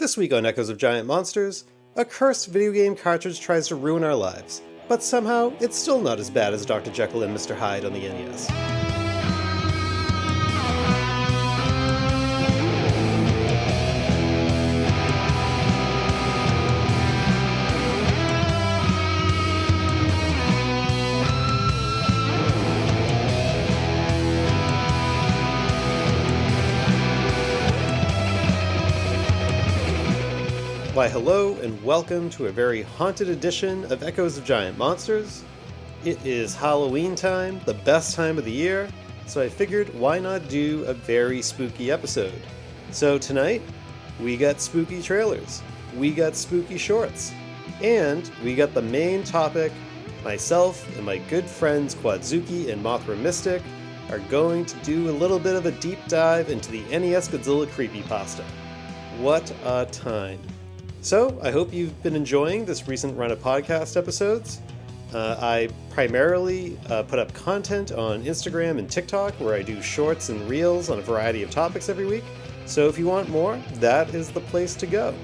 This week on Echoes of Giant Monsters, a cursed video game cartridge tries to ruin our lives, but somehow it's still not as bad as Dr. Jekyll and Mr. Hyde on the NES. Why hello and welcome to a very haunted edition of Echoes of Giant Monsters. It is Halloween time, the best time of the year, so I figured why not do a very spooky episode. So tonight, we got spooky trailers, we got spooky shorts, and we got the main topic. Myself and my good friends Quadzooky and Mothra Mystic are going to do a little bit of a deep dive into the NES Godzilla Creepypasta. What a time. So, I hope you've been enjoying this recent run of podcast episodes. I primarily put up content on Instagram and TikTok where I do shorts and reels on a variety of topics every week. So if you want more, that is the place to go.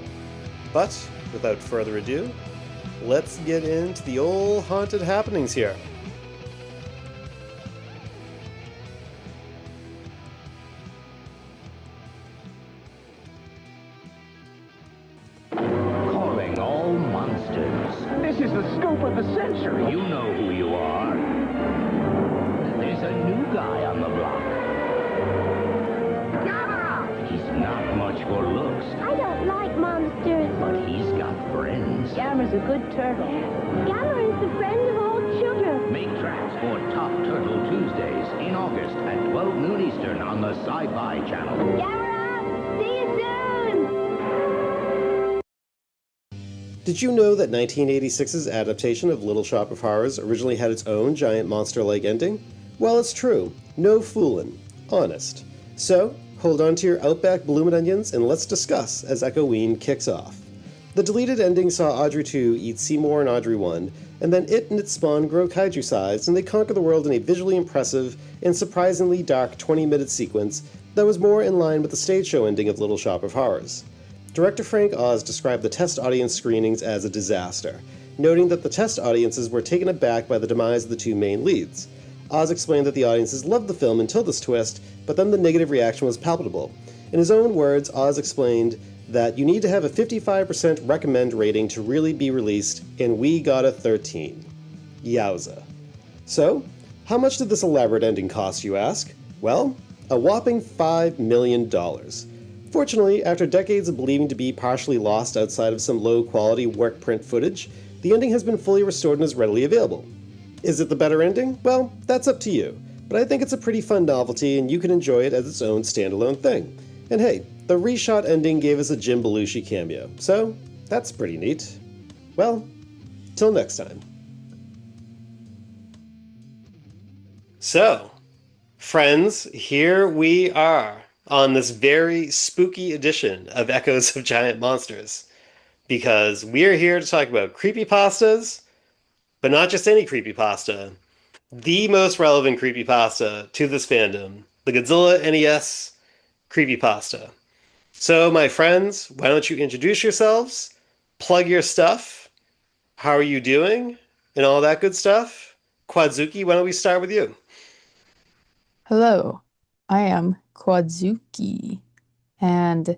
But, without further ado, let's get into the old haunted happenings here. This is the scoop of the century. You know who you are. There's a new guy on the block. Gamera! He's not much for looks, I don't like monsters. but he's got friends. Gamera's a good turtle. Gamera is the friend of all children. Make tracks for Top Turtle Tuesdays in August at 12 noon Eastern on the Sci-Fi Channel. Gamera, see you soon! Did you know that 1986's adaptation of Little Shop of Horrors originally had its own giant monster-like ending? Well, it's true. No foolin'. Honest. So, hold on to your Outback bloomin' onions and let's discuss as Echoween kicks off. The deleted ending saw Audrey 2 eat Seymour and Audrey 1, and then it and its spawn grow Kaiju-sized, and they conquer the world in a visually impressive and surprisingly dark 20-minute sequence that was more in line with the stage show ending of Little Shop of Horrors. Director Frank Oz described the test audience screenings as a disaster, noting that the test audiences were taken aback by the demise of the two main leads. Oz explained that the audiences loved the film until this twist, but then the negative reaction was palpable. In his own words, Oz explained that you need to have a 55% recommend rating to really be released, and we got a 13. Yowza. So, how much did this elaborate ending cost, you ask? Well, a whopping $5 million. Fortunately, after decades of believing to be partially lost outside of some low-quality work print footage, the ending has been fully restored and is readily available. Is it the better ending? Well, that's up to you, but I think it's a pretty fun novelty and you can enjoy it as its own standalone thing. And hey, the reshot ending gave us a Jim Belushi cameo, so that's pretty neat. Well, till next time. So, friends, here we are on this very spooky edition of Echoes of Giant Monsters, because we're here to talk about creepypastas, but not just any creepypasta, the most relevant creepypasta to this fandom, the Godzilla NES Creepypasta. So, my friends, why don't you introduce yourselves, plug your stuff, how are you doing, and all that good stuff. Quadzooky, why don't we start with you? Hello, I am Quadzooky, and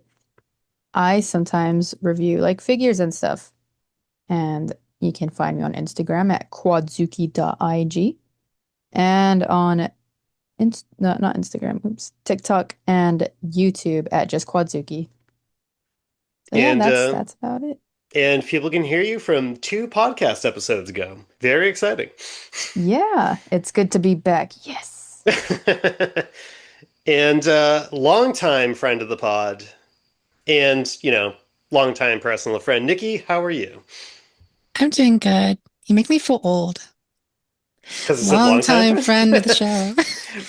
I sometimes review like figures and stuff, and you can find me on Instagram at quadzooky.ig and on not Instagram, TikTok and YouTube at just Quadzooky. So yeah, And, that's about it. And people can hear you from 2 podcast episodes ago. Very exciting. Yeah, it's good to be back. Yes. And longtime friend of the pod, and, longtime personal friend, Nikki, how are you? I'm doing good. You make me feel old. Because it's Long a long time friend of the show.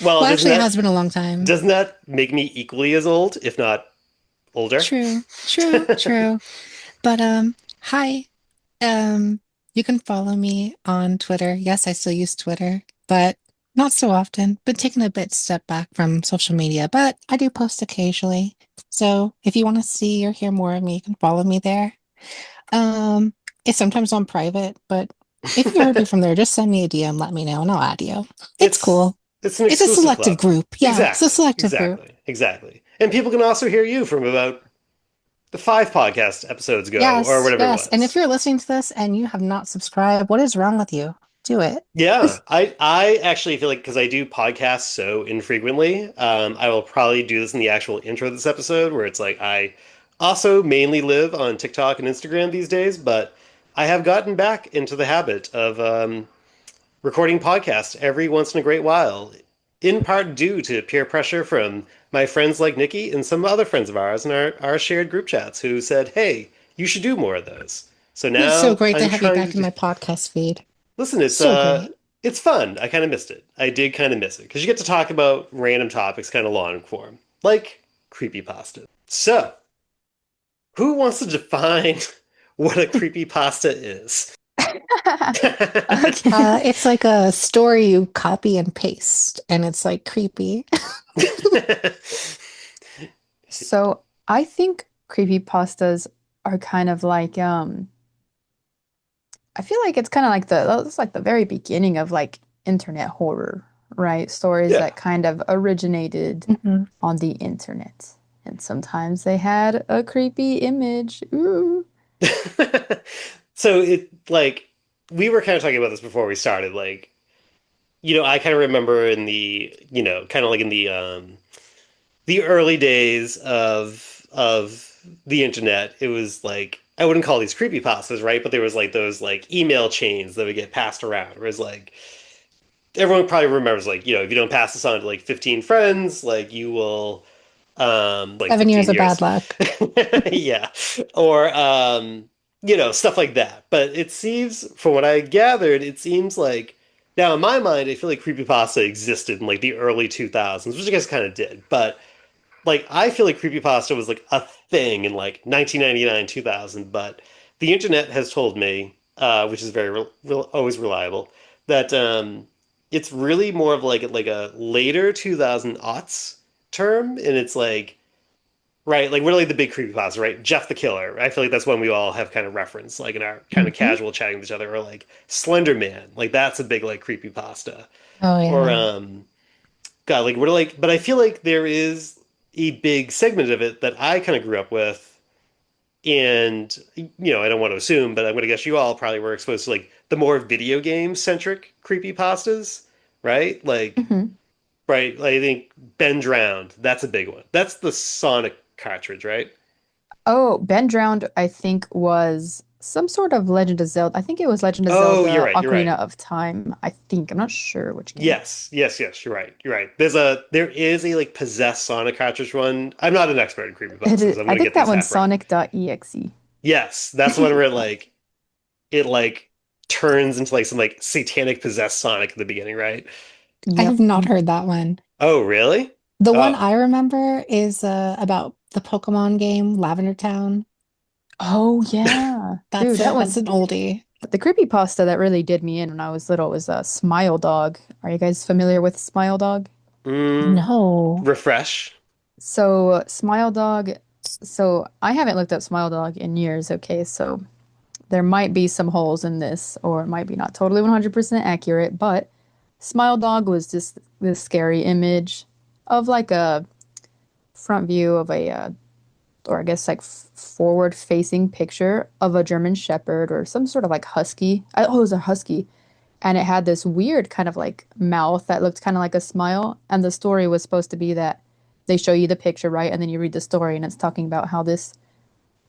Well, Well, actually, it doesn't has been a long time. doesn't that make me equally as old, if not older? True. But hi. You can follow me on Twitter. Yes, I still use Twitter, but Not so often. Been taking a bit step back from social media, but I do post occasionally. So if you want to see or hear more of me, you can follow me there. Um, it's sometimes on private, but if you heard me from there, just send me a DM, let me know, and I'll add you. It's cool. It's an It's a exclusive selective club. group. Yeah, it's a Exactly. selective group. Exactly. And people can also hear you from about the 5 podcast episodes ago or Yes, whatever it yes. And was. if you're listening to this and you have not subscribed, what is wrong with you? Do it. Yeah, I actually feel like because I do podcasts so infrequently, I will probably do this in the actual intro of this episode where it's like I also mainly live on TikTok and Instagram these days, but I have gotten back into the habit of recording podcasts every once in a great while, in part due to peer pressure from my friends like Nikki and some other friends of ours in our shared group chats who said, "Hey, you should do more of those." So It's so now great to I'm have you trying back to in do. my podcast feed. Listen, So great. it's fun. I kind of missed it. I did kind of miss it because you get to talk about random topics kind of long form, like creepypasta. So, who wants to define what a creepypasta is? Okay. It's like a story you copy and paste, and it's like creepy. So I think creepypastas are kind of like I feel like it's kind of like it's like the very beginning of like internet horror, right? Stories Yeah. that kind of originated Mhm. on the internet. And sometimes they had a creepy image. Ooh. So it like we were kind of talking about this before we started. Like, I kind of remember in the, kind of like in the early days of the internet, it was like I wouldn't call these creepypastas, right? But there was like those like email chains that would get passed around. Whereas like everyone probably remembers like, if you don't pass this on to like 15 friends, like you will like 7 years 15 of bad years. luck. Yeah. Or stuff like that. But it seems from what I gathered, it seems like now in my mind, I feel like creepypasta existed in like the early 2000s, which I guess kind of did. But like I feel like creepypasta was like a thing in like 1999, 2000, but the internet has told me, which is very always reliable, that it's really more of like a later 2000 aughts term, and it's like right, like really the big creepypasta, right? Jeff the Killer. I feel like that's one we all have kind of referenced, like in our kind of Mhm. casual chatting with each other, or like Slender Man, like that's a big like creepypasta, Oh or yeah. God, like what like, but I feel like there is a big segment of it that I kind of grew up with, and I don't want to assume, but I'm going to guess you all probably were exposed to like the more video game centric creepy pastas, right? Like, Mhm. right, like, I think Ben Drowned, that's a big one. That's the Sonic cartridge, right? Oh, Ben Drowned, I think, was some sort of Legend of Zelda. I think it was Legend of Oh, you're Zelda right, you're right. Ocarina of Time. I think. I'm not sure which game. Yes, you're right, you're right. There is a like possessed Sonic cartridge one. I'm not an expert in creepy It is, pastas. I'm I going to think get that these one's half right. Sonic.exe. Yes, that's the one where it like turns into like some like satanic possessed Sonic at the beginning, right? I Yep. have not heard that one. Oh, really? The one Oh, I remember is about the Pokemon game, Lavender Town. Oh yeah. Dude, That's that that's one an oldie. the creepypasta that really did me in when I was little was Smile Dog. Are you guys familiar with Smile Dog? mm, No. refresh. So Smile Dog, so I haven't looked up Smile Dog in years, okay? So there might be some holes in this, or it might be not totally 100% accurate, but Smile Dog was just this scary image of like a front view of or I guess like forward facing picture of a German Shepherd or some sort of like husky. Oh, it was a husky. And it had this weird kind of like mouth that looked kind of like a smile. And the story was supposed to be that they show you the picture, right? And then you read the story and it's talking about how this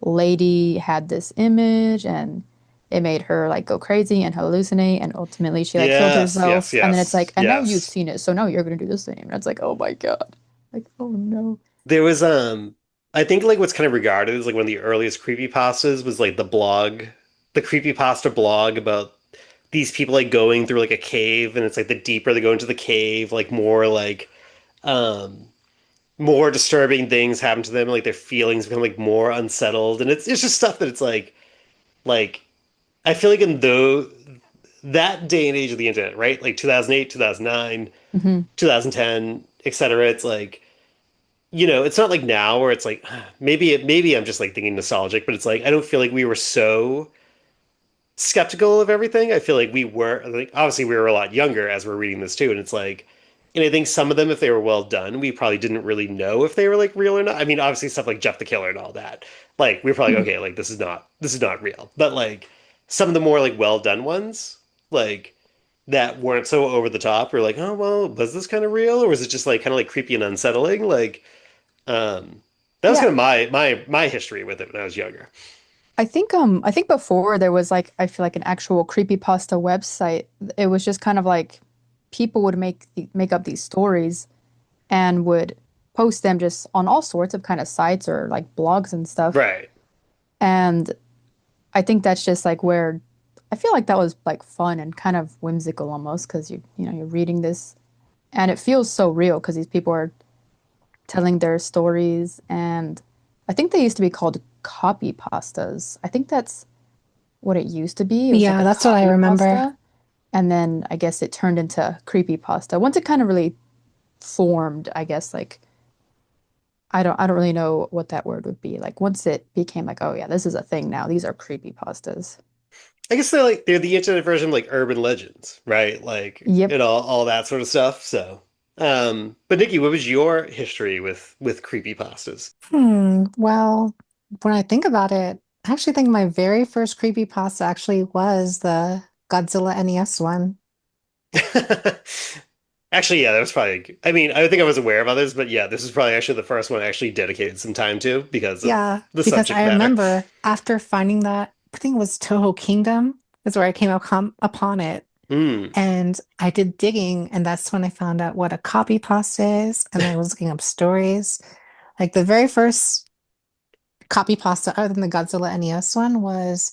lady had this image and it made her like go crazy and hallucinate and ultimately she like killed Yes, herself yes, and then it's yes, like and now you've yes. seen it so now you're gonna do the same and it's like oh my god like oh no. There was I think like what's kind of regarded as like one of the earliest creepypastas was like the creepypasta blog about these people like going through like a cave, and it's like the deeper they go into the cave, like um more disturbing things happen to them, like their feelings become like more unsettled, and it's just stuff that it's like I feel like in that day and age of the internet, right? Like 2008, 2009, Hmm. 2010, etc. It's like, it's not like now where it's like maybe I'm just like thinking nostalgic, but it's like I don't feel like we were so skeptical of everything. I feel like we were like obviously we were a lot younger as we're reading this too, and it's like, and I think some of them, if they were well done, we probably didn't really know if they were like real or not. I mean, obviously stuff like Jeff the Killer and all that, like we were probably like, okay, like this is not real. But like some of the more like well done ones, like that weren't so over the top, we're like, oh well, was this kind of real, or was it just like kind of like creepy and unsettling? Like, that was Yeah. kind of my history with it when I was younger. I think before there was like I feel like an actual creepypasta website. It was just kind of like people would make up these stories and would post them just on all sorts of kind of sites or like blogs and stuff. Right. And I think that's just like where I feel like that was like fun and kind of whimsical almost because you're reading this and it feels so real because these people are telling their stories and I think they used to be called copy pastas. I think that's what it used to be. It was like Yeah, a that's what I copy remember. pasta, and then I guess it turned into creepy pasta. Once it kind of really formed, I guess like I don't really know what that word would be. Like once it became like, oh yeah, this is a thing now. These are creepy pastas. I guess they're the internet version of like urban legends, right? Like Yep. all that sort of stuff. So, but Nikki, what was your history with creepypastas? Well, when I think about it, I actually think my very first creepypasta actually was the Godzilla NES one. Actually, yeah, that was probably. I mean, I think I was aware of others, but yeah, this is probably actually the first one I actually dedicated some time to because of Yeah, the because subject I matter. remember after finding that, I think it was Toho Kingdom is where I came upon it. Hmm. And I did digging, and that's when I found out what a copy pasta is. And I was looking up stories. Like the very first copy pasta, other than the Godzilla NES one, was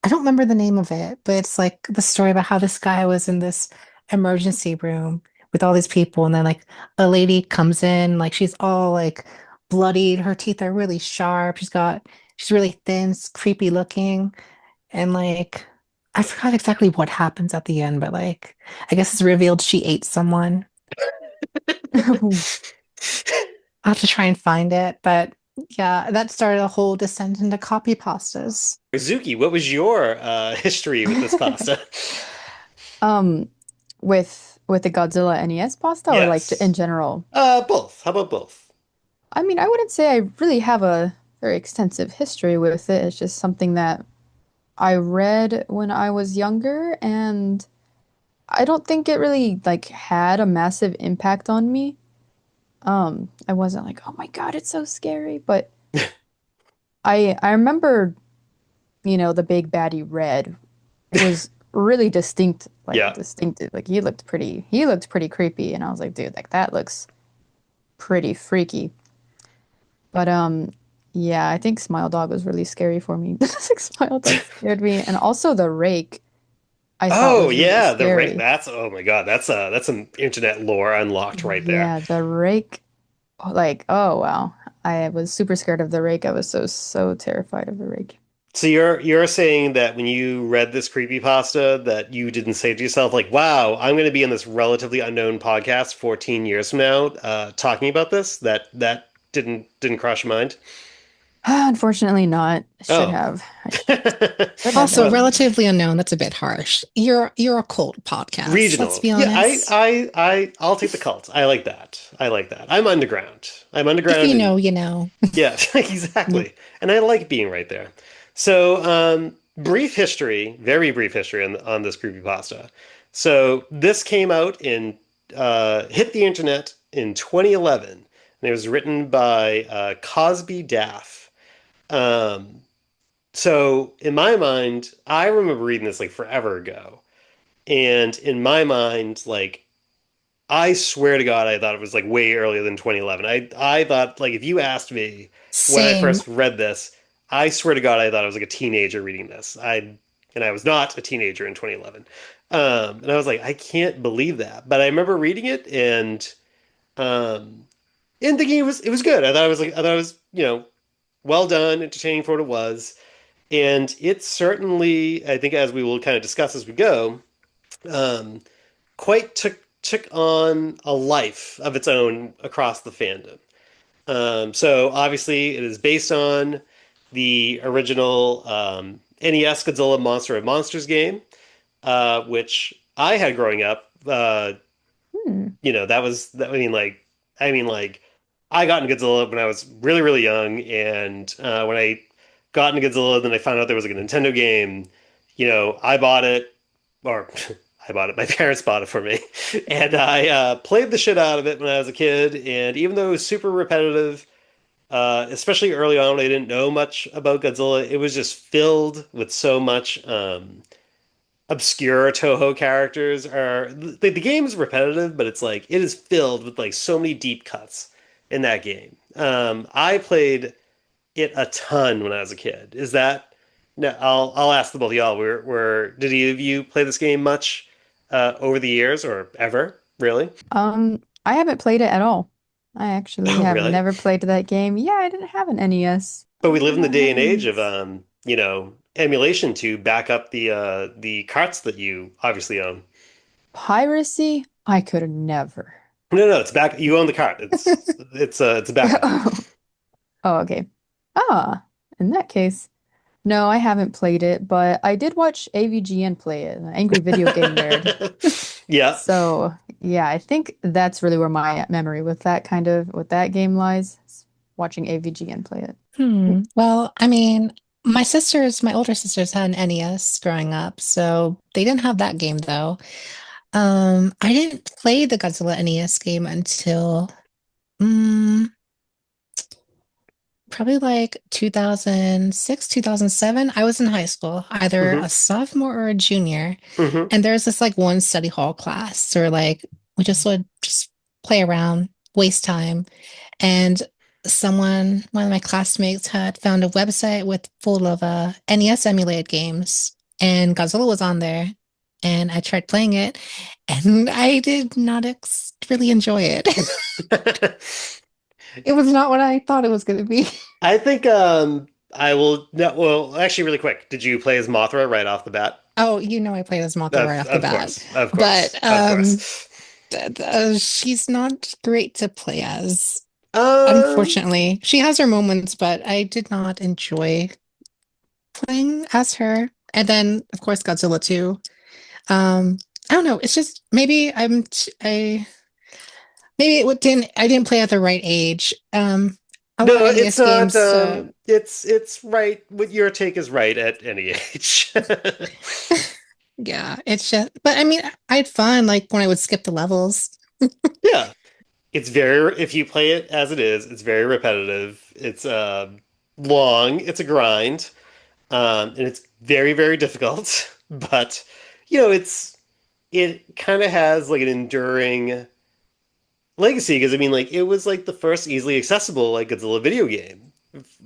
I don't remember the name of it, but it's like the story about how this guy was in this emergency room with all these people, and then like a lady comes in, like she's all like bloodied, her teeth are really sharp, she's really thin, creepy looking, and like I forgot exactly what happens at the end, but like I guess it's revealed she ate someone. I'll have to try and find it, but yeah, that started a whole descent into copy pastas. Zuki, what was your history with this pasta? Um, with the Godzilla NES pasta or like in Yes. general? Both. How about both? I mean, I wouldn't say I really have a very extensive history with it. It's just something that I read when I was younger, and I don't think it really like had a massive impact on me. I wasn't like, oh my God, it's so scary. But I remember, the big baddie Red was really distinct, like Yeah. distinctive. Like he looked pretty creepy, and I was like, dude, like that looks pretty freaky. But yeah, I think Smile Dog was really scary for me. Like Smile Dog scared me, and also the rake I thought Oh was really yeah, the rake. scary. That's oh my God, that's some internet lore unlocked right there. Yeah, the rake, like, oh wow. I was super scared of the rake. I was so terrified of the rake. So you're saying that when you read this creepypasta that you didn't say to yourself like, "Wow, I'm going to be in this relatively unknown podcast 14 years from now, talking about this." That didn't cross your mind. Unfortunately not. Should Oh. have. Should have Also, though. Well, relatively unknown, that's a bit harsh. You're a cult podcast, let's regional. be Yeah, honest. I'll take the cult. I like that. I like that. I'm underground. I'm If underground you and know, you know. yeah, exactly. And I like being right there. So, brief history, very brief history on this creepypasta. So this came out in hit the internet in 2011, and it was written by Cosby Daff. Um, so in my mind, I remember reading this like forever ago, and in my mind, like I swear to God, I thought it was like way earlier than 2011. I thought like if you asked me when I Same. first read this, I swear to God, I thought I was like a teenager reading this. I was not a teenager in 2011. And I was like, I can't believe that. But I remember reading it um, and thinking it was good. I thought it was well done, entertaining for what it was. And it certainly, I think, as we will kind of discuss as we go, um, quite took on a life of its own across the fandom. So obviously, it is based on the original NES Godzilla Monster of Monsters game, which I had growing up. Hmm. That was that. I mean, I got into Godzilla when I was really, really young, and when I got into Godzilla, then I found out there was like a Nintendo game. I bought it, or I bought it. My parents bought it for me, and I played the shit out of it when I was a kid. And even though it was super repetitive, especially early on, when I didn't know much about Godzilla. It was just filled with so much obscure Toho characters. The game is repetitive, but it's like it is filled with like so many deep cuts in that game. I played it a ton when I was a kid. Is that no? I'll ask the both of y'all. Did either of you play this game much over the years or ever? Really? I haven't played it at all. I actually Oh, have really? never played that game. Yeah, I didn't have an NES. But I we live did in the not day have and an age of NES. emulation to back up the carts that you obviously own. Piracy? I could never. No, no, it's back. You own the cart. It's a backup. Oh, okay. Ah, in that case. No, I haven't played it, but I did watch AVGN play it, an Angry Video Game Nerd. Yeah. So, yeah, I think that's really where my memory with that game lies, is watching AVGN play it. Well, I mean, my older sisters had an NES growing up, so they didn't have that game though. I didn't play the Godzilla NES game until mm, probably like 2006, 2007. I was in high school, either Hmm. a sophomore or a junior, Hmm. and there's this like one study hall class, or like we just would just play around, waste time. And one of my classmates had found a website with full of NES emulated games, and Godzilla was on there. And I tried playing it, and I did not really enjoy it. It was not what I thought it was going to be. I think I will no, well, actually really quick. Did you play as Mothra right off the bat? Oh, you know I played as Mothra right Of off the of bat, course. Of but course. Of course. she's not great to play as. Um Unfortunately, she has her moments, but I did not enjoy playing as her. And then, of course, Godzilla too. I don't know. It's just maybe I maybe I didn't play at the right age. A lot no, of it's NES not games. it's right. What your take is right at any age. Yeah, it's just. But I mean, I had fun like when I would skip the levels. Yeah. It's very, if you play it as it is, it's very repetitive. It's long, it's a grind, and it's very, very difficult. But it kind of has like an enduring legacy because I mean, like it was like the first easily accessible like Godzilla video game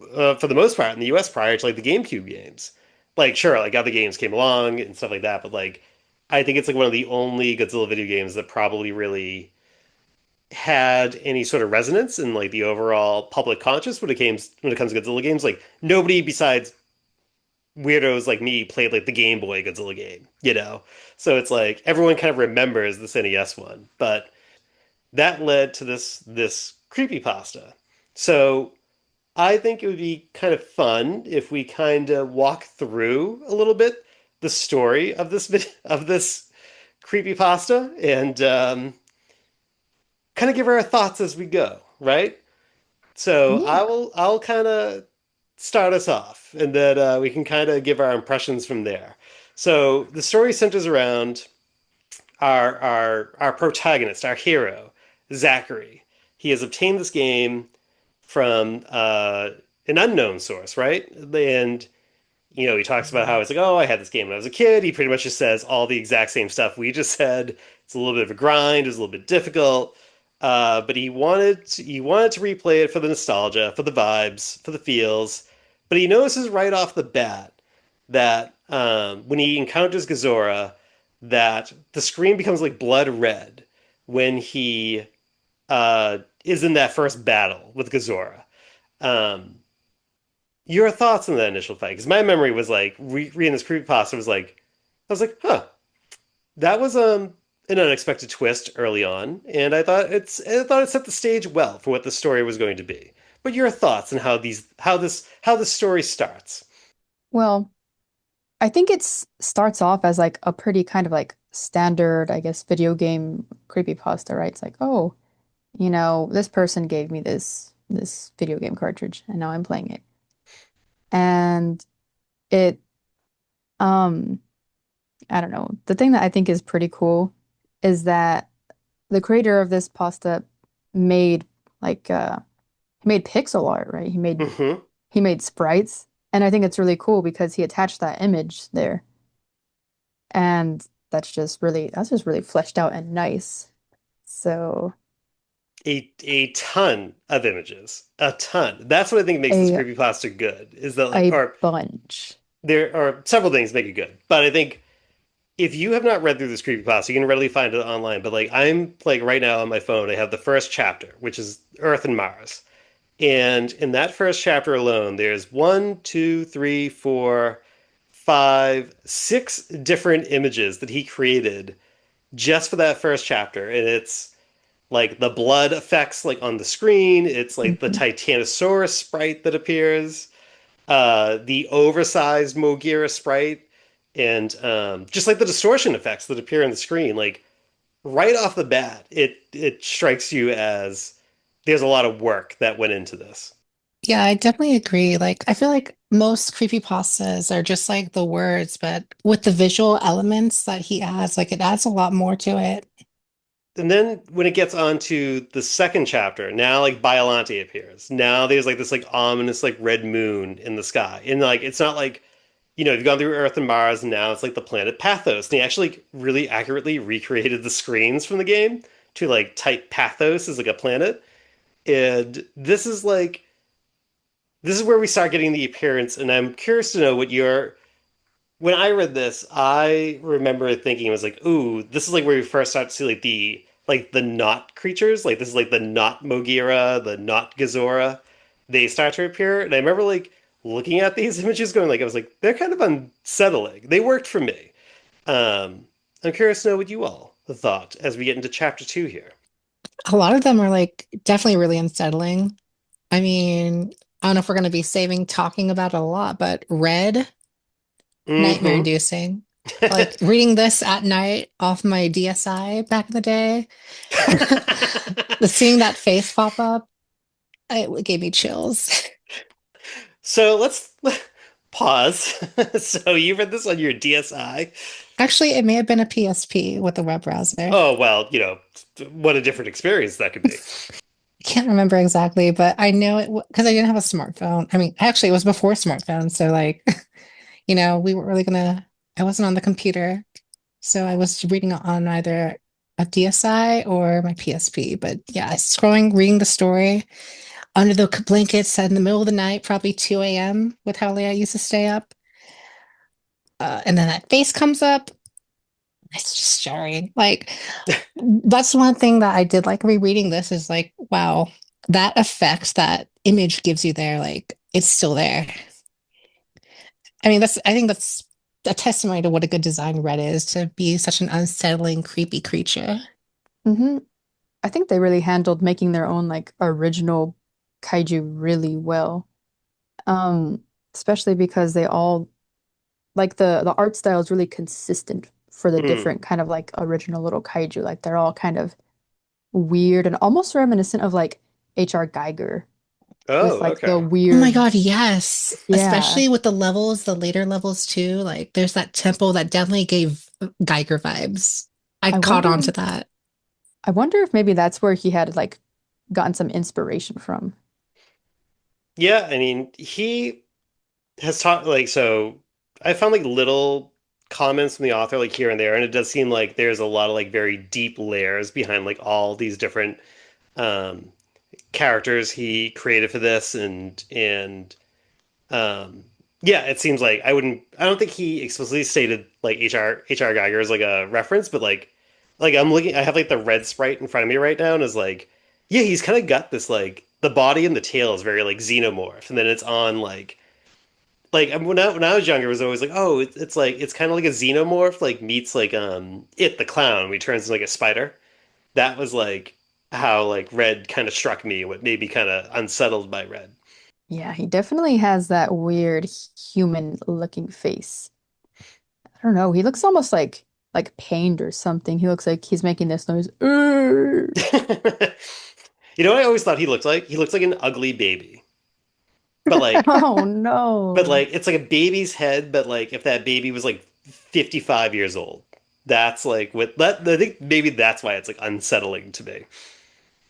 for the most part in the U.S. prior to like the GameCube games. Like, sure, like other games came along and stuff like that, but like I think it's like one of the only Godzilla video games that probably really had any sort of resonance in like the overall public conscious when it comes to Godzilla games. Like nobody besides weirdos like me played like the Game Boy Godzilla game. So it's like everyone kind of remembers this NES one, but that led to this creepypasta. So I think it would be kind of fun if we kind of walk through a little bit the story of this creepypasta and kind of give our thoughts as we go, right? So Yeah. I'll kind of start us off, and then we can kind of give our impressions from there. So the story centers around our protagonist, our hero, Zachary. He has obtained this game from an unknown source, right? And he talks about how it's like, oh, I had this game when I was a kid. He pretty much just says all the exact same stuff we just said. It's a little bit of a grind. It was a little bit difficult. But he wanted to replay it for the nostalgia, for the vibes, for the feels. But he notices right off the bat that when he encounters Gazora, that the screen becomes like blood red when he is in that first battle with Gazora. Um, your thoughts on that initial fight? Because my memory was like reading this creepypasta was like, I was like, huh, that was an unexpected twist early on, and I thought it set the stage well for what the story was going to be. But your thoughts on how this story starts? Well, I think starts off as like a pretty kind of like standard, I guess, video game creepypasta, right? It's like, oh, this person gave me this video game cartridge and now I'm playing it. And it um I don't know. The thing that I think is pretty cool is that the creator of this pasta made like he made pixel art, right? Hmm. He made sprites, and I think it's really cool because he attached that image there, and that's just really fleshed out and nice. So A ton of images, a ton. That's what I think makes this a creepypasta good. Is that like, a or bunch. there are several things make it good, but I think if you have not read through this creepypasta, you can readily find it online. But like I'm like right now on my phone, I have the first chapter, which is Earth and Mars. And in that first chapter alone, there's one, two, three, four, five, six different images that he created just for that first chapter. And it's like the blood effects like on the screen. It's like the Mhm. Titanosaurus sprite that appears, the oversized Mogira sprite, and just like the distortion effects that appear on the screen. Like right off the bat, it strikes you as there's a lot of work that went into this. Yeah, I definitely agree. Like, I feel like most creepypastas are just like the words, but with the visual elements that he adds, like it adds a lot more to it. And then when it gets on to the second chapter, now like Biolante appears. Now there's like this like ominous like red moon in the sky. And like it's not like, you've gone through Earth and Mars and now it's like the planet Pathos. And he actually like, really accurately recreated the screens from the game to like type Pathos as like a planet. And this is where we start getting the appearance, and I'm curious to know what your when I read this, I remember thinking it was like, ooh, this is like where we first start to see like the not creatures. Like this is like the not Mogira, the not Gazora. They start to appear. And I remember like looking at these images going like I was like, they're kind of unsettling. They worked for me. I'm curious to know what you all thought as we get into chapter two here. A lot of them are like definitely really unsettling. I mean, I don't know if we're going to be saving talking about it a lot, but Red, nightmare Hmm. inducing. Like reading this at night off my DSi back in the day, the seeing that face pop up, it gave me chills. So let's pause. So you read this on your DSi? Actually, it may have been a PSP with a web browser. Oh, well, what a different experience that could be. Can't remember exactly, but I know it because I didn't have a smartphone. I mean, actually, it was before smartphones. So, like, we weren't really I wasn't on the computer. So I was reading it on either a DSi or my PSP. But yeah, scrolling, reading the story under the blankets in the middle of the night, probably 2 a.m. with how late I used to stay up. And then that face comes up. It's just jarring. Like, that's one thing that I did like rereading this is like, wow, that effect that image gives you there, like, it's still there. I think that's a testimony to what a good design Red is to be such an unsettling, creepy creature. Hmm. I think they really handled making their own like original kaiju really well. Um, Especially because they all like the art style is really consistent for the Hmm. different kind of like original little kaiju. Like they're all kind of weird and almost reminiscent of like H.R. Geiger with Oh, like the okay. Oh my weird, God, yes. yeah. Especially with the levels, the later levels too. Like there's that tempo that definitely gave Geiger vibes. I I caught on to wonder that. I wonder if maybe that's where he had like gotten some inspiration from. Yeah, I mean, he has taught like so I found like little comments from the author like here and there, and it does seem like there's a lot of like very deep layers behind like all these different um characters he created for this and um yeah, it seems like I don't think he explicitly stated like HR Geiger as like a reference, but like I have like the red sprite in front of me right now and is like yeah, he's kind of got this like the body and the tail is very like xenomorph, and then it's on like like when I was younger, it was always like, oh, it's like it's kind of like a xenomorph, like meets like it the clown when he turns into like a spider. That was like how like Red kind of struck me, what made me kind of unsettled by Red. Yeah, he definitely has that weird human looking face. I don't know. He looks almost like pained or something. He looks like he's making this noise. "Urgh." You know what I always thought he looked like? He looks like an ugly baby. But like Oh but no. like it's like a baby's head, but like if that baby was like 55 years old. That's like what that I think maybe that's why it's like unsettling to me.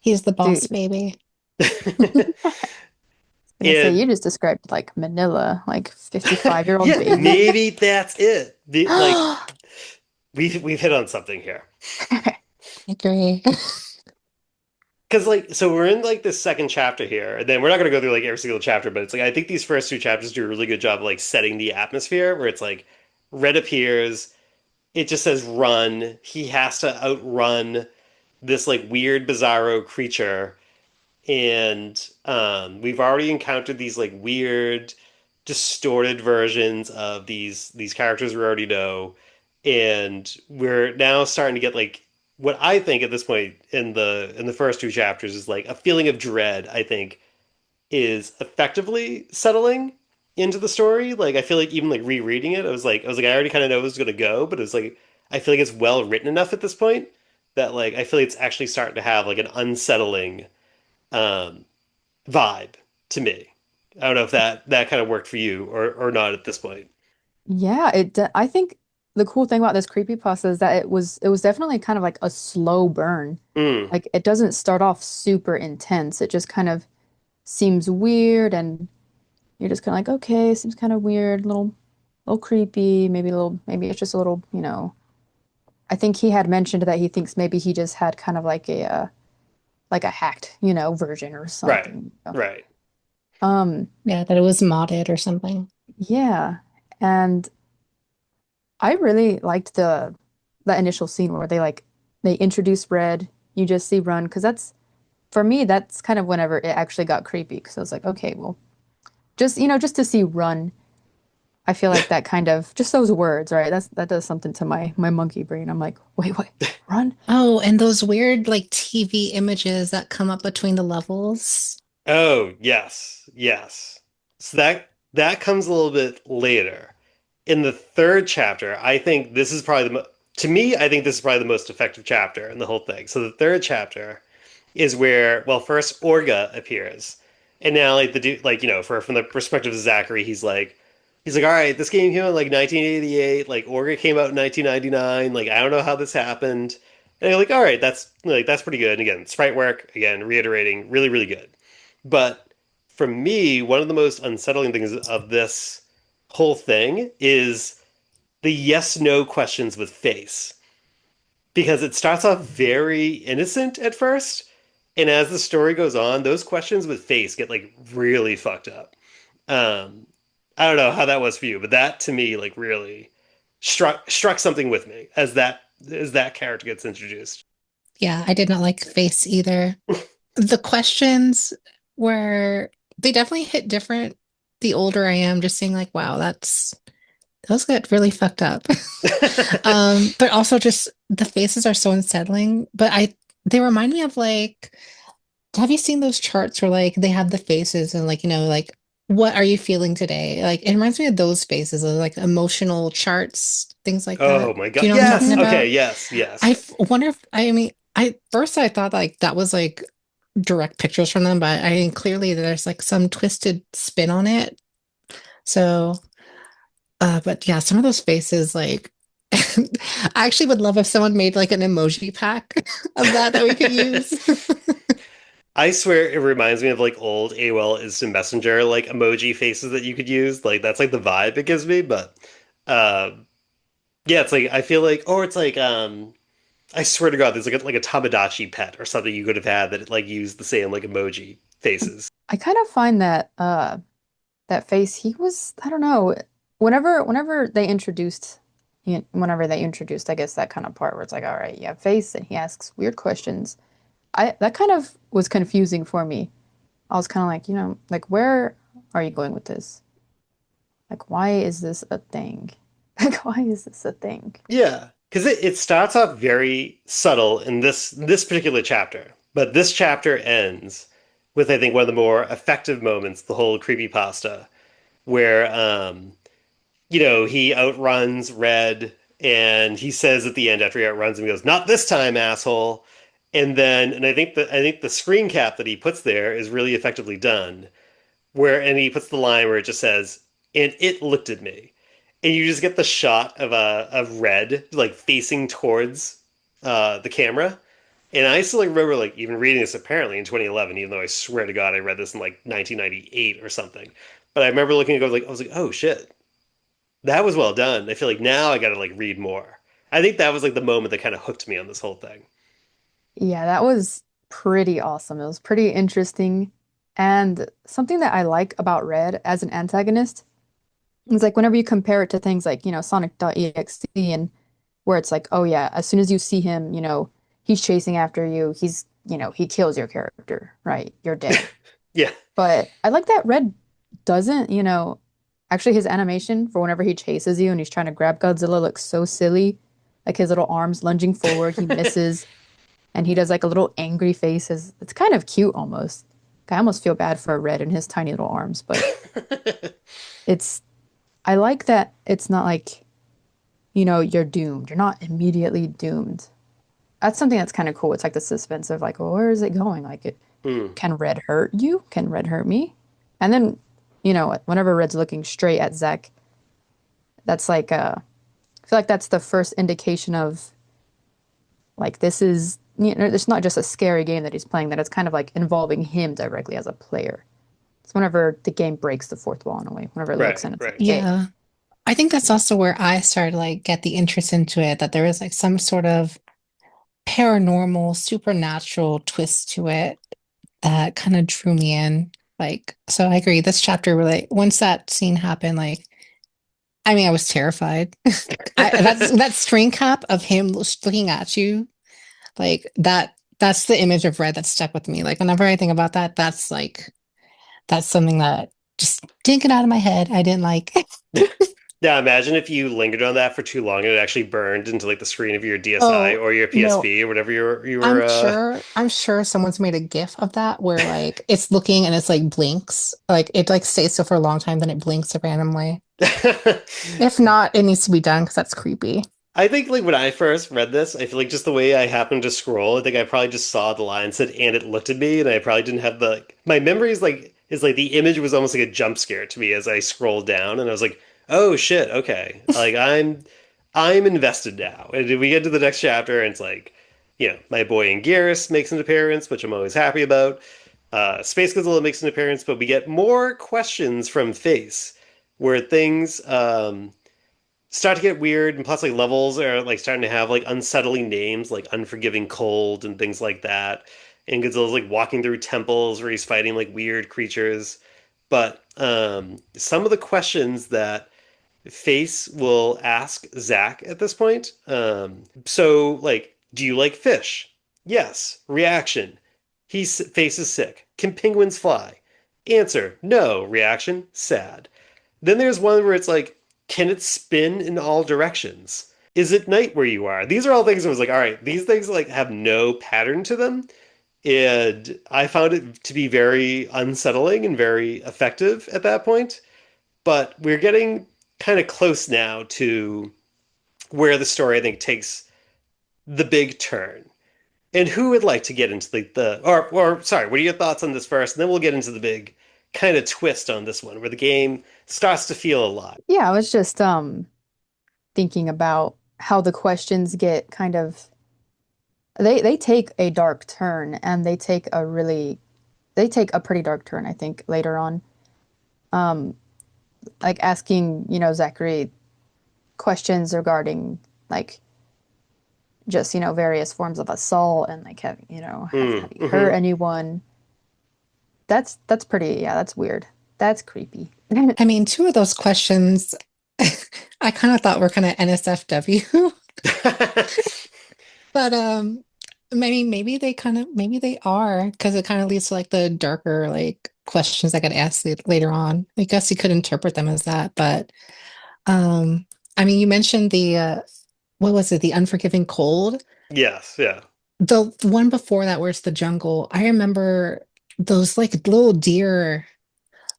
He's the boss Dude, baby. I was gonna say And you just described like Manila, like 55-year-old yeah, baby. maybe that's it. Like we've hit on something here. I agree. Because like so we're in like the second chapter here, and then we're not gonna go through like every single chapter, but it's like I think these first two chapters do a really good job of like setting the atmosphere where it's like Red appears, it just says run. He has to outrun this like weird bizarro creature, and we've already encountered these like weird distorted versions of these characters we already know, and we're now starting to get like what I think at this point in the first two chapters is like a feeling of dread. I think is effectively settling into the story. Like I feel like even like rereading it, I was like I already kind of know it was gonna go, but it's like I feel like it's well written enough at this point that like I feel like it's actually starting to have like an unsettling um, vibe to me. I don't know if that kind of worked for you or not at this point. Yeah, I think the cool thing about this creepypasta is that it was definitely kind of like a slow burn. Mm, Like it doesn't start off super intense. It just kind of seems weird and you're just kind of like, okay, seems kind of weird, little creepy, maybe it's just a little, I think he had mentioned that he thinks maybe he just had kind of like a hacked, version or right, something. right. Yeah, that it was modded or something. Yeah. And I really liked the initial scene where they introduce Red, you just see Run, because that's for me, that's kind of whenever it actually got creepy. Because I was like, okay, well, just to see Run, I feel like that kind of just those words, right? That does something to my monkey brain. I'm like, wait, what? Run? Oh, and those weird like TV images that come up between the levels. Oh, yes. Yes. So that comes a little bit later. In the third chapter, I think this is probably to me, I think this is probably the most effective chapter in the whole thing. So the third chapter is where, well, first Orga appears. And now like the dude like, from the perspective of Zachary, he's like, all right, this game came out in like 1988, like Orga came out in 1999, like I don't know how this happened. And you're like, all right, that's pretty good. And again, sprite work, again, reiterating, really, really good. But for me, one of the most unsettling things of this whole thing is the yes no questions with face. Because it starts off very innocent at first. And as the story goes on, those questions with face get like really fucked up. Um, I don't know how that was for you, but that to me like really struck something with me as that character gets introduced. Yeah, I did not like Face either. The questions were they definitely hit different the older I am, just seeing like, wow, those get really fucked up. But also just the faces are so unsettling. But they remind me of like, have you seen those charts where like they have the faces and like, like what are you feeling today? Like it reminds me of those faces of like emotional charts, things like Oh that. my Do god. you know what I'm talking Yes. Okay, about? yes, yes. Wonder if I mean I first I thought like that was like direct pictures from them, but I mean clearly there's like some twisted spin on it. So but yeah, some of those faces like I actually would love if someone made like an emoji pack of that we could use. I swear it reminds me of like old AOL Instant Messenger like emoji faces that you could use. Like that's like the vibe it gives me. But um, yeah, it's like I feel like, or it's like I swear to God, there's like a Tamagotchi pet or something you could have had that like used the same like emoji faces. I kind of find that face, he was, I don't know, whenever they introduced, I guess that kind of part where it's like, all right, you have face and he asks weird questions. That kind of was confusing for me. I was kind of like, like where are you going with this? Like, why is this a thing? Like, why is this a thing? Yeah, because it starts off very subtle in this particular chapter, but this chapter ends with I think one of the more effective moments, the whole creepypasta, where he outruns Red, and he says at the end after he outruns him, he goes, "Not this time, asshole." And I think the screen cap that he puts there is really effectively done, and he puts the line where it just says, "And it looked at me." And you just get the shot of Red like facing towards the camera. And I still remember like even reading this apparently in 2011, even though I swear to God I read this in like 1998 or something. But I remember looking at it, I was like, oh shit, that was well done. I feel like now I got to like read more. I think that was like the moment that kind of hooked me on this whole thing. Yeah, that was pretty awesome. It was pretty interesting. And something that I like about Red as an antagonist is like whenever you compare it to things like, Sonic.exe and where it's like, oh yeah, as soon as you see him, he's chasing after you, he kills your character, right? You're dead. Yeah. But I like that Red doesn't, actually his animation for whenever he chases you and he's trying to grab Godzilla looks so silly. Like his little arms lunging forward, he misses, and he does like a little angry face. It's kind of cute almost. I almost feel bad for Red and his tiny little arms, but I like that it's not like, you're doomed. You're not immediately doomed. That's something that's kind of cool. It's like the suspense of like, well, where is it going? Like, can Red hurt you? Can Red hurt me? And then, whenever Red's looking straight at Zack, that's like, I feel like that's the first indication of like, this is, it's not just a scary game that he's playing, that it's kind of like involving him directly as a player. It's whenever the game breaks the fourth wall in a way, whenever it looks and it's right. like, hey. Yeah. I think that's also where I started like get the interest into it, that there is like some sort of paranormal, supernatural twist to it that kind of drew me in. Like, so I agree. This chapter really, once that scene happened, like, I mean, I was terrified. That screen cap of him looking at you, like that's the image of Red that stuck with me. Like, whenever I think about that, that's something that just didn't get out of my head. I didn't like. Yeah, imagine if you lingered on that for too long and it actually burned into like the screen of your DSi or your PSP or whatever you were. I'm sure someone's made a GIF of that where like it's looking and it's like blinks, like it like stays still for a long time, then it blinks randomly. If not, it needs to be done because that's creepy. I think like when I first read this, I feel like just the way I happened to scroll, I think I probably just saw the line said "and it looked at me," and I probably didn't have my memories is like the image was almost like a jump scare to me as I scrolled down, and I was like, oh shit, okay, like I'm invested now. And we get to the next chapter, and it's like, my boy Anguirus makes an appearance, which I'm always happy about. Space Godzilla makes an appearance, but we get more questions from Face, where things start to get weird, and plus like levels are like starting to have like unsettling names like Unforgiving Cold and things like that. And Godzilla's like walking through temples where he's fighting like weird creatures. But some of the questions that Face will ask Zack at this point. So like, do you like fish? Yes. Reaction: Face is sick. Can penguins fly? Answer: no. Reaction: sad. Then there's one where it's like, can it spin in all directions? Is it night where you are? These are all things I was like, all right, these things like have no pattern to them. And I found it to be very unsettling and very effective at that point. But we're getting kind of close now to where the story, I think, takes the big turn. And who would like to get into sorry, what are your thoughts on this first? And then we'll get into the big kind of twist on this one, where the game starts to feel alive. Yeah, I was just thinking about how the questions get kind of they take a dark turn, and they take a pretty dark turn, I think, later on. Like asking, Zachary questions regarding like just, various forms of assault and like have you hurt anyone. That's pretty, yeah, that's weird. That's creepy. I mean, two of those questions I kind of thought were kind of NSFW. But maybe they are, because it kind of leads to like the darker like questions I got asked later on. I guess you could interpret them as that, but I mean, you mentioned the what was it? The Unforgiving Cold. Yes, yeah. The one before that, where it's the jungle. I remember those like little deer,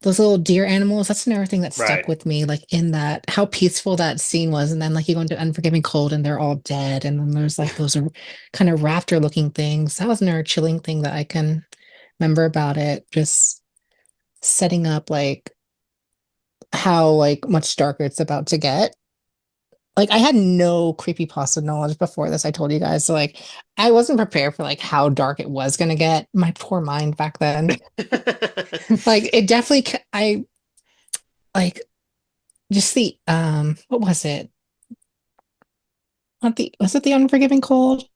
those little deer animals. That's another thing that stuck Right. with me. Like in that, how peaceful that scene was, and then like you go into Unforgiving Cold, and they're all dead, and then there's like those kind of raptor looking things. That was another chilling thing that I can remember about it. Just setting up like how like much darker it's about to get. Like I had no creepypasta knowledge before this. I told you guys, so like I wasn't prepared for like how dark it was gonna get. My poor mind back then. Like it definitely. I like just the what was it? Not the was it the Unforgiving Cold?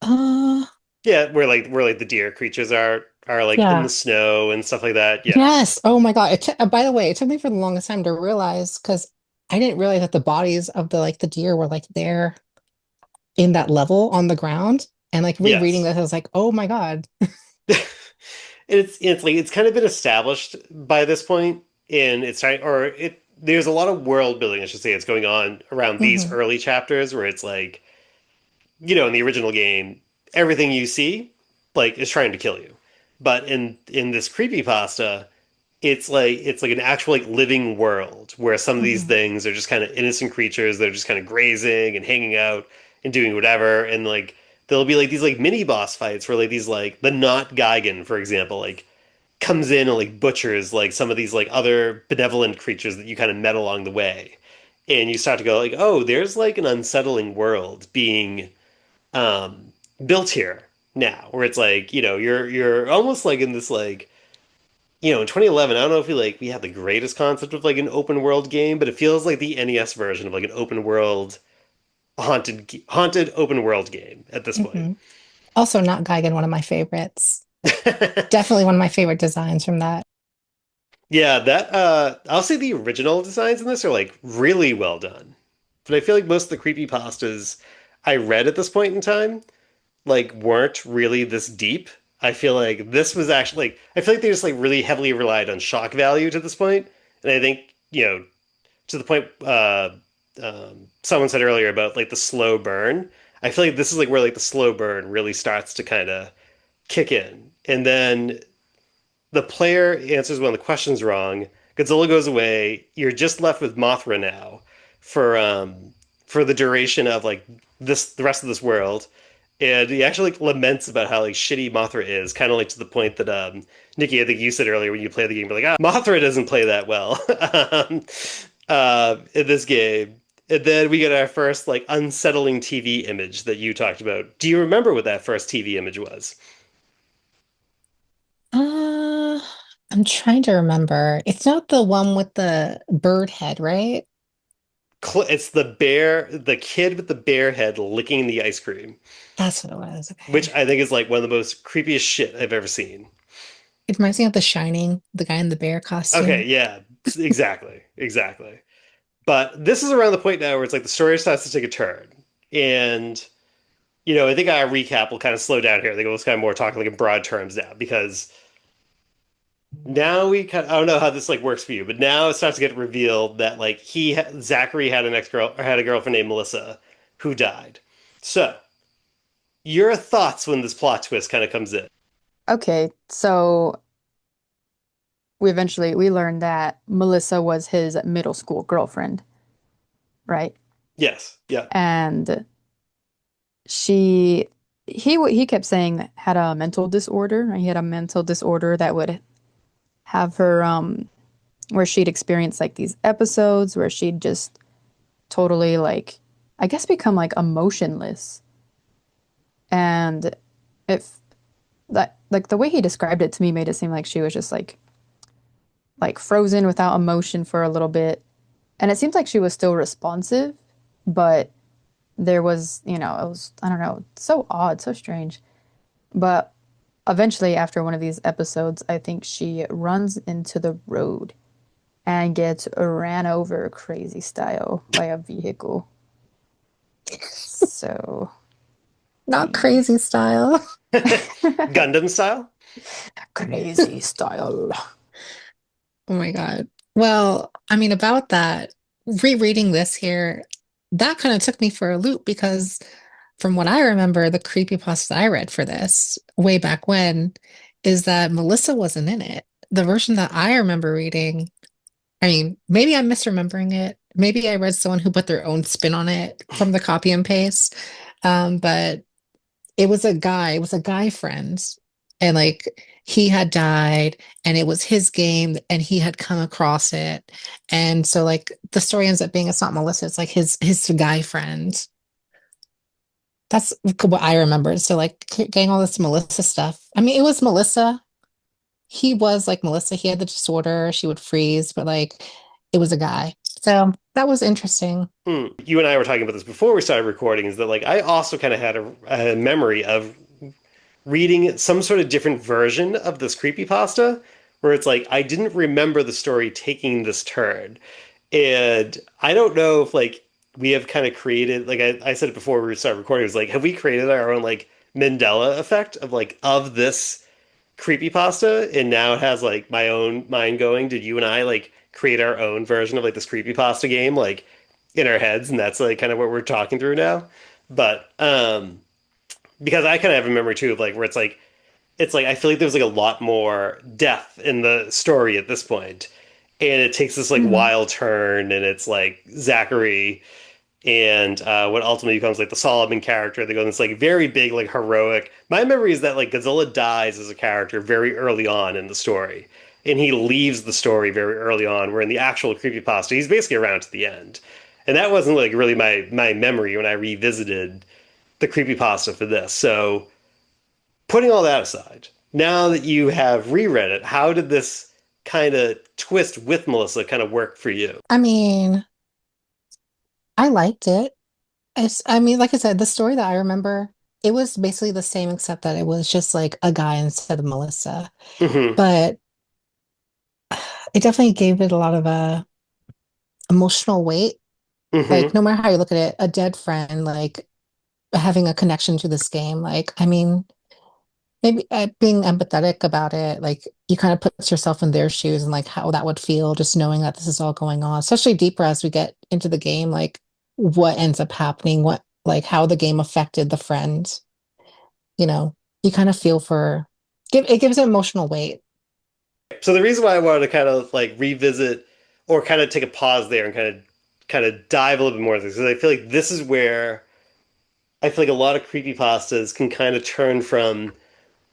Uh Yeah, where like the deer creatures are like in yeah. the snow and stuff like that. Yeah. Yes. Oh my God. By the way, it took me for the longest time to realize because I didn't realize that the bodies of the like the deer were like there in that level on the ground. And like rereading Yes. this, I was like, oh my God. It's like it's kind of been established by this point, and it's trying or it there's a lot of world building, I should say, it's going on around these Hmm. early chapters where it's like, in the original game, everything you see like is trying to kill you. But in this creepypasta, it's like an actual like living world where some of these Hmm. things are just kind of innocent creatures that are just kind of grazing and hanging out and doing whatever, and like there'll be like these like mini boss fights where like these like the not Gigan, for example, like comes in and like butchers like some of these like other benevolent creatures that you kind of met along the way, and you start to go like, oh, there's like an unsettling world being um built here now, where it's like, you're almost like in this like, in 2011, I don't know if we have the greatest concept of like an open world game, but it feels like the NES version of like an open world haunted open world game at this point. Hmm. Also, not Gigan, one of my favorites. Definitely one of my favorite designs from that. Yeah, that I'll say the original designs in this are like really well done. But I feel like most of the creepy pastas I read at this point in time like weren't really this deep. I feel like this was actually like I feel like they just like really heavily relied on shock value to this point. And I think, to the point someone said earlier about like the slow burn. I feel like this is like where like the slow burn really starts to kind of kick in. And then the player answers one of the questions wrong. Godzilla goes away. You're just left with Mothra now for the duration of like the rest of this world. And he actually like laments about how like shitty Mothra is, kind of like to the point that Nikki, I think you said earlier when you play the game, you're like, Mothra doesn't play that well in this game. And then we get our first like unsettling TV image that you talked about. Do you remember what that first TV image was? Uh, I'm trying to remember. It's not the one with the bird head, right? It's the kid with the bear head licking the ice cream, That's what it was. which Okay. I think is like one of the most creepiest shit I've ever seen. It reminds me of The Shining, the guy in the bear Okay, costume. yeah, exactly, exactly. But this is around the point now where it's like the story starts to take a turn, and I think our recap will kind of slow down here. I think we'll kind of more talk like in broad terms now because now I don't know how this like works for you, but now it starts to get revealed that like Zachary had an ex-girl or had a girlfriend named Melissa who died. So your thoughts when this plot twist kind of comes in? Okay, so we learned that Melissa was his middle school girlfriend, right? Yes, yeah, And she he kept saying had a mental disorder, right? He had a mental disorder that would have her where she'd experience like these episodes where she'd just totally like I guess become like emotionless. And if that like the way he described it to me made it seem like she was just like frozen without emotion for a little bit. And it seems like she was still responsive, but there was, it was, I don't know, so odd, so strange. But eventually, after one of these episodes, I think she runs into the road and gets ran over crazy style by a vehicle. So, Not crazy style. Gundam style. crazy style. Oh my God. Well, I mean, about that, rereading this here, that kind of took me for a loop because from what I remember, the creepypasta I read for this way back when is that Melissa wasn't in it. The version that I remember reading, I mean, maybe I'm misremembering it. Maybe I read someone who put their own spin on it from the copy and paste. But it was a guy friend, and like he had died, and it was his game, and he had come across it. And so like the story ends up being it's not Melissa, it's like his guy friend. That's what I remember. So like getting all this Melissa stuff. I mean, it was Melissa. He was like Melissa. He had the disorder. She would freeze, but like it was a guy. So that was interesting. You and I were talking about this before we started recording, is that like I also kind of had a memory of reading some sort of different version of this creepypasta where it's like I didn't remember the story taking this turn. And I don't know if like we have kind of created, like I said it before we started recording, it was like, have we created our own like Mandela effect of like of this creepypasta, and now it has like my own mind going, did you and I like create our own version of like this creepypasta game like in our heads, and that's like kind of what we're talking through now. But because I kind of have a memory too of like where it's like I feel like there's like a lot more depth in the story at this point, and it takes this like wild turn, and it's like Zachary and what ultimately becomes like the Solomon character. They go in this like very big like heroic. My memory is that like Godzilla dies as a character very early on in the story, and he leaves the story very early on. Where in the actual creepypasta, he's basically around to the end, and that wasn't like really my memory when I revisited the creepypasta for this. So putting all that aside, now that you have reread it, how did this kind of twist with Melissa kind of work for you? I mean, I liked it. I mean, like I said, the story that I remember, it was basically the same except that it was just like a guy instead of Melissa. Hmm. But it definitely gave it a lot of emotional weight. Like Hmm. no matter how you look at it, a dead friend, like having a connection to this game. Like, I mean, maybe being empathetic about it, like you kind of put yourself in their shoes and like how that would feel just knowing that this is all going on, especially deeper as we get into the game, like what ends up happening, what like how the game affected the friends, you know, you kind of feel for it gives it emotional weight. So the reason why I wanted to kind of like revisit or kind of take a pause there and kind of dive a little bit more into this, because I feel like this is where I feel like a lot of creepypastas can kind of turn from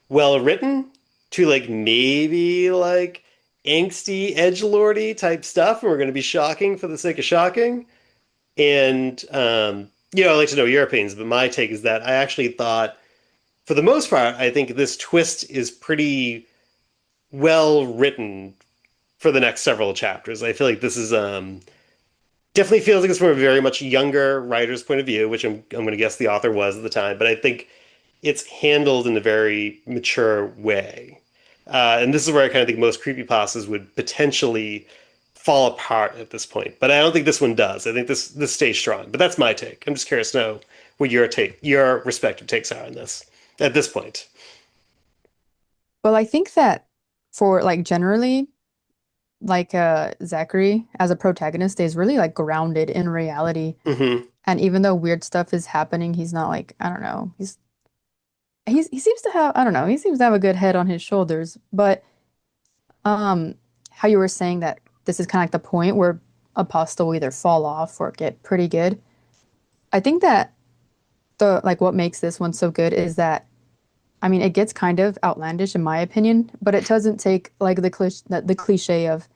well written to like maybe like angsty, edgelordy type stuff, and we're going to be shocking for the sake of shocking. And I'd like to know your opinions, but my take is that I actually thought, for the most part, I think this twist is pretty well written for the next several chapters. I feel like this is definitely feels like it's from a very much younger writer's point of view, which I'm going to guess the author was at the time, but I think it's handled in a very mature way. And this is where I kind of think most creepypastas would potentially fall apart at this point. But I don't think this one does. I think this stays strong. But that's my take. I'm just curious to know what your respective takes are on this at this point. Well, I think that for like generally, like Zachary as a protagonist is really like grounded in reality. Hmm. And even though weird stuff is happening, he's not like, I don't know, he seems to have, I don't know, he seems to have a good head on his shoulders. But how you were saying that this is kind of like the point where a pasta will either fall off or get pretty good. I think that the like what makes this one so good is that I mean it gets kind of outlandish in my opinion, but it doesn't take like the cliche of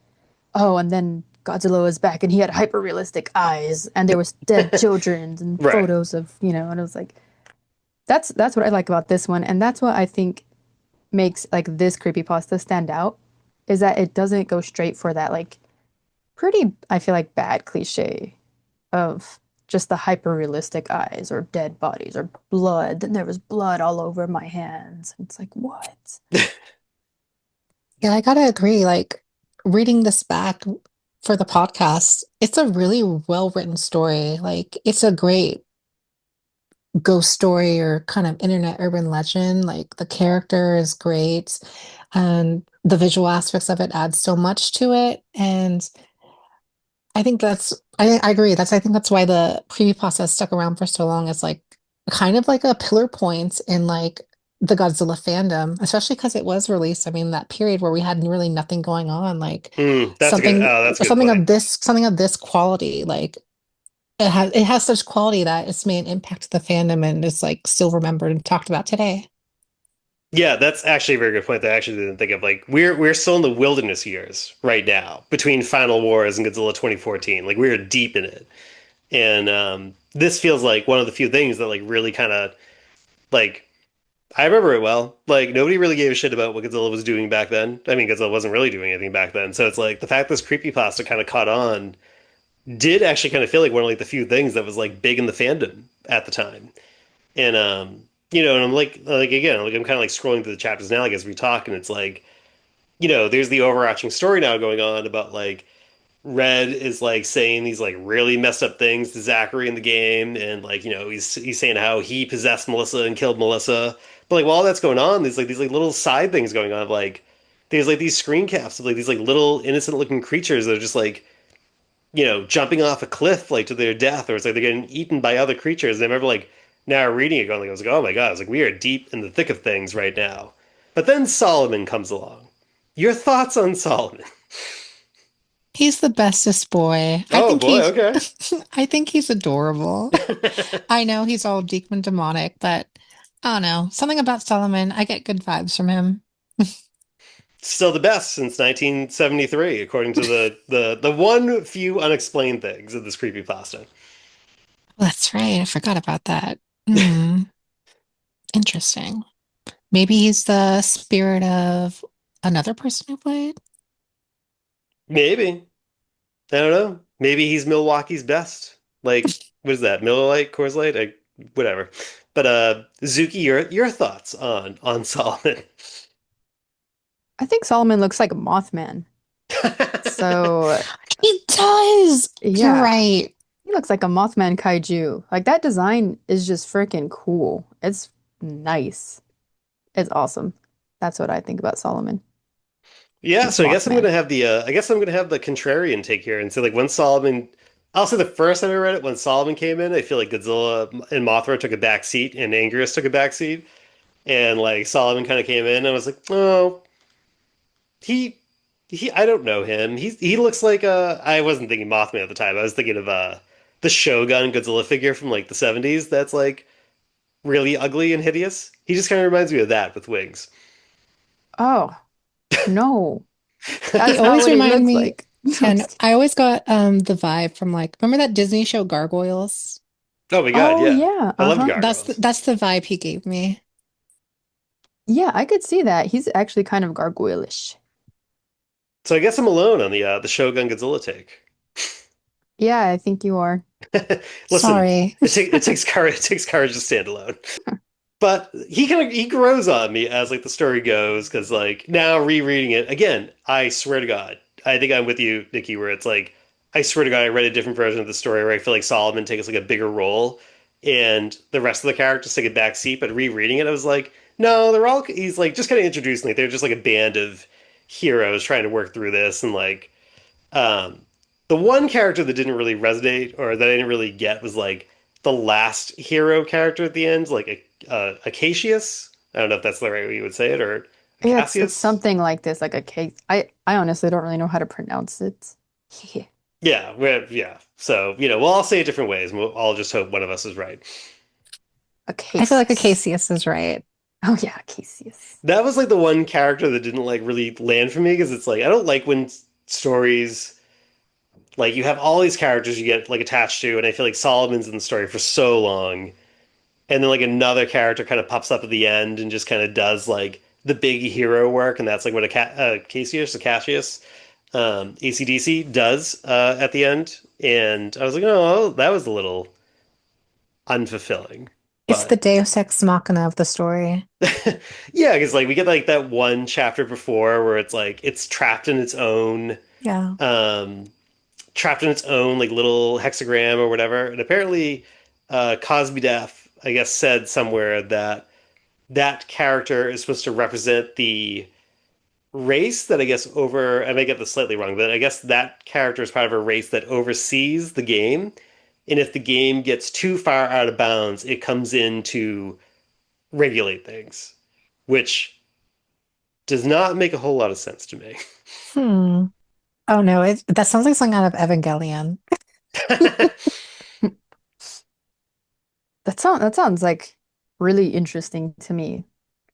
oh, and then Godzilla was back and he had hyper realistic eyes and there was dead children and Right. photos of, and it was like that's what I like about this one, and that's what I think makes like this creepypasta stand out is that it doesn't go straight for that like pretty I feel like bad cliche of just the hyper realistic eyes or dead bodies or blood. Then there was blood all over my hands. It's like what? Yeah, I gotta agree. Like reading this back for the podcast, it's a really well written story. Like it's a great ghost story or kind of internet urban legend. Like the character is great. And the visual aspects of it add so much to it. And I think I agree. I think that's why the creepypasta has stuck around for so long. It's like kind of like a pillar point in like the Godzilla fandom, especially because it was released. I mean, that period where we had really nothing going on, like That's a good something point. something of this quality, like it has such quality that it's made an impact to the fandom and it's like still remembered and talked about today. Yeah, that's actually a very good point that I actually didn't think of. Like we're still in the wilderness years right now between Final Wars and Godzilla 2014. Like we're deep in it. And this feels like one of the few things that like really kind of like I remember it well. Like nobody really gave a shit about what Godzilla was doing back then. I mean, Godzilla wasn't really doing anything back then. So it's like the fact this creepypasta kind of caught on did actually kind of feel like one of like the few things that was like big in the fandom at the time. And and I'm like again, like I'm kind of like scrolling through the chapters now, like as we talk, and it's like, there's the overarching story now going on about like Red is like saying these like really messed up things to Zachary in the game, and like he's saying how he possessed Melissa and killed Melissa. But like while that's going on, there's like these like little side things going on. Like there's like these screen caps of like these like little innocent looking creatures that are just like jumping off a cliff like to their death, or it's like they're getting eaten by other creatures. And I remember like now reading it, going like I was like, oh my god, I was like we are deep in the thick of things right now. But then Solomon comes along. Your thoughts on Solomon? He's the bestest boy. Oh boy, okay. I think he's adorable. I know he's all demon demonic, but I don't know. Something about Solomon, I get good vibes from him. Still the best since 1973, according to the one few unexplained things of this creepypasta. That's right. I forgot about that. Hmm. Interesting. Maybe he's the spirit of another person who played. Maybe. I don't know. Maybe he's Milwaukee's best. Like, what is that? Miller Lite, Coors Light, whatever. But Zuki, your thoughts on Solomon? I think Solomon looks like a Mothman. So He does. You're yeah, right. he looks like a Mothman kaiju. Like that design is just freaking cool. It's nice. It's awesome. That's what I think about Solomon. Yeah, He's so Mothman. I guess I'm gonna have the contrarian take here and say like when Solomon, I'll say the first time I read it when Solomon came in, I feel like Godzilla and Mothra took a back seat and Anguirus took a back seat, and like Solomon kind of came in and I was like, oh, he I don't know him. He looks like I wasn't thinking Mothman at the time. I was thinking of the Shogun Godzilla figure from like the 70s that's like really ugly and hideous. He just kind of reminds me of that with wings. Oh, no. He That's not always what he reminded looks me, like. and I always got the vibe from like, remember that Disney show Gargoyles? Oh my God, Oh yeah. yeah. I love Uh-huh. gargoyles. That's the vibe he gave me. Yeah, I could see that. He's actually kind of gargoyle-ish. So I guess I'm alone on the Shogun Godzilla take. Yeah, I think you are. Listen, Sorry. it takes courage. It takes courage to stand alone. But he grows on me as like the story goes because like now rereading it again, I swear to God, I think I'm with you, Nikki, where it's like I swear to God, I read a different version of the story where I feel like Solomon takes like a bigger role and the rest of the characters take a back seat. But rereading it, I was like, no, they're all he's like just kind of introducing like they're just like a band of heroes trying to work through this and like um the one character that didn't really resonate or that I didn't really get was like the last hero character at the end, like Acacius. I don't know if that's the right way you would say it, or Yeah, it's Acacius. something like this, like a case. I honestly don't really know how to pronounce it. Yeah. Yeah. So we'll all say it different ways, and we'll all just hope one of us is right. A I feel like case. Acacius is right. Oh yeah, Cassius. That was like the one character that didn't like really land for me because it's like I don't like when stories like you have all these characters you get like attached to, and I feel like Solomon's in the story for so long, and then like another character kind of pops up at the end and just kind of does like the big hero work, and that's like what Cassius, ACDC does at the end, and I was like, oh, that was a little unfulfilling, It's the but Deus Ex Machina of the story. yeah, because like we get like that one chapter before where it's like it's Yeah. um, trapped in its own like little hexagram or whatever, and apparently, Cosby Def, I guess, said somewhere that that character is supposed to represent race that I guess I may get this slightly wrong, but I guess that character is part of a race that oversees the game. And if the game gets too far out of bounds, it comes in to regulate things, which does not make a whole lot of sense to me. Hmm. Oh no, that sounds like something out of Evangelion. That sounds like really interesting to me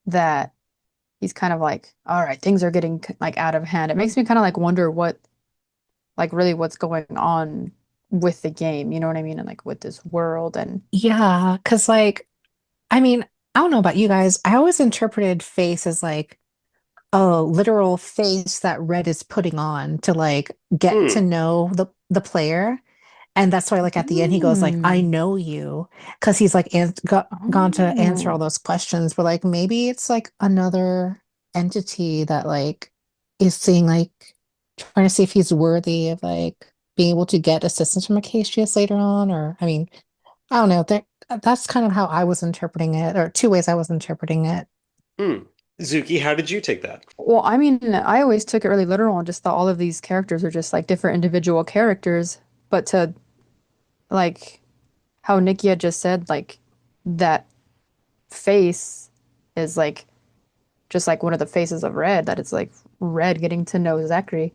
that he's kind of like, all right, things are getting like out of hand. It makes me kind of like wonder what like really what's going on with the game, you know what I mean? And like with this world and Yeah, because like, I mean, I don't know about you guys. I always interpreted face as like a literal face that Red is putting on to like get to Hmm. know the player. And that's why, like at the end, he goes like, "I Hmm. know you," because he's like gone to answer all Oh. those questions. But like maybe it's like another entity that like is seeing like trying to see if he's worthy of like being able to get assistance from Acacius later on. Or I mean, I don't know. That's kind of how I was interpreting it, or two ways I was interpreting it. Hmm. Zuki, how did you take that? Well, I mean, I always took it really literal and just thought all of these characters are just like different individual characters. But to like how Nikki had just said, like that face is like just like one of the faces of Red, that it's like Red getting to know Zachary.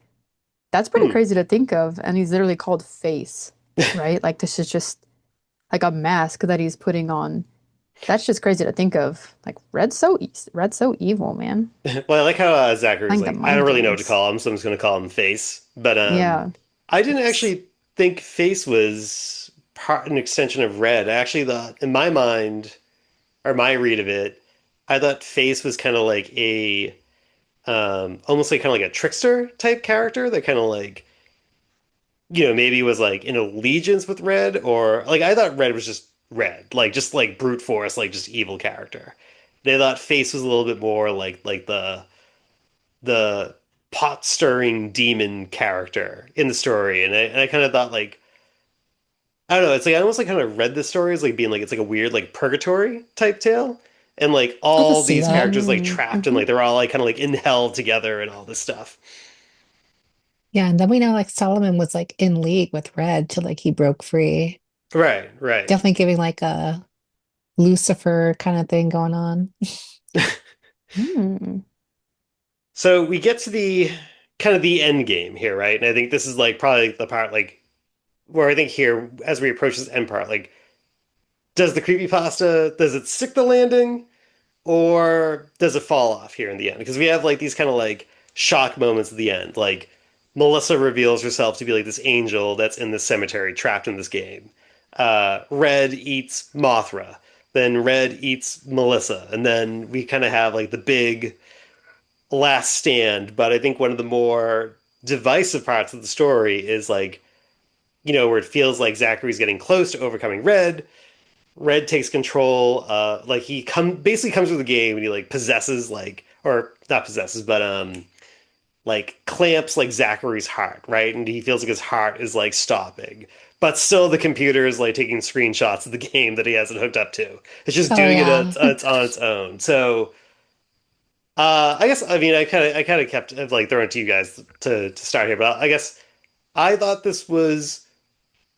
That's pretty Hmm. crazy to think of. And he's literally called Face, right? Like this is just like a mask that he's putting on. That's just crazy to think of. Like Red's so evil, man. Well, I like how Zachary's Playing the like, I don't mind really know what to games. call him, so I'm just going to call him Face. But Yeah. I didn't Face. actually think Face was an extension of Red. I actually thought, in my mind, or my read of it, I thought Face was kind of like a, almost like kind of like a trickster type character that kind of like, maybe was like in allegiance with Red, or like I thought Red was just Red, like just like brute force, like just evil character. They thought Face was a little bit more like the pot stirring demon character in the story, and I kind of thought like I don't know, it's like I almost like kind of read the story as like being like it's like a weird like purgatory type tale, and like I can all see these that. characters like trapped and Hmm. like they're all like kind of like in hell together and all this stuff. Yeah, and then we know like Solomon was like in league with Red till like he broke free. Right, right. Definitely giving like a Lucifer kind of thing going on. Hmm. So we get to the kind of the end game here, right? And I think this is like probably the part like where I think here as we approach this end part, like does the creepypasta does it stick the landing or does it fall off here in the end? Because we have like these kind of like shock moments at the end. Like Melissa reveals herself to be like this angel that's in this cemetery trapped in this game. Red eats Mothra. Then Red eats Melissa. And then we kind of have like the big last stand. But I think one of the more divisive parts of the story is like, where it feels like Zachary's getting close to overcoming Red. Red takes control. Like he basically comes with the game and he like possesses like or not possesses, but like clamps like Zachary's heart, right? And he feels like his heart is like stopping. But still the computer is like taking screenshots of the game that he hasn't hooked up to. It's just Oh doing it yeah. it's on its own. So I guess I mean I kind of kept like throwing it to you guys to start here, but I guess I thought this was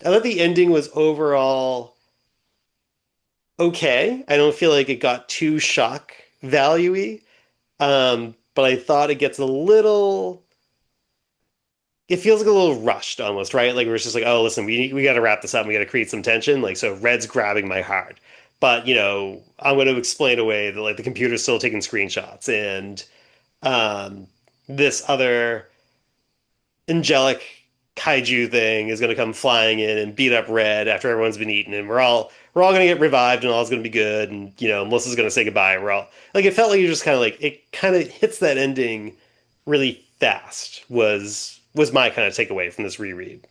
I thought the ending was overall okay. I don't feel like it got too shock value-y. But I thought it gets a little it feels like a little rushed almost, right? Like we're just like, oh, listen, we got to wrap this up. We got to create some tension. Like so, Red's grabbing my heart, but I'm going to explain away that like the computer's still taking screenshots, and um, this other angelic kaiju thing is going to come flying in and beat up Red after everyone's been eaten, and we're all going to get revived, and all's going to be good, and Melissa's going to say goodbye. And we're all like, it felt like you just kind of like it kind of hits that ending really fast. Was my kind of takeaway from this reread.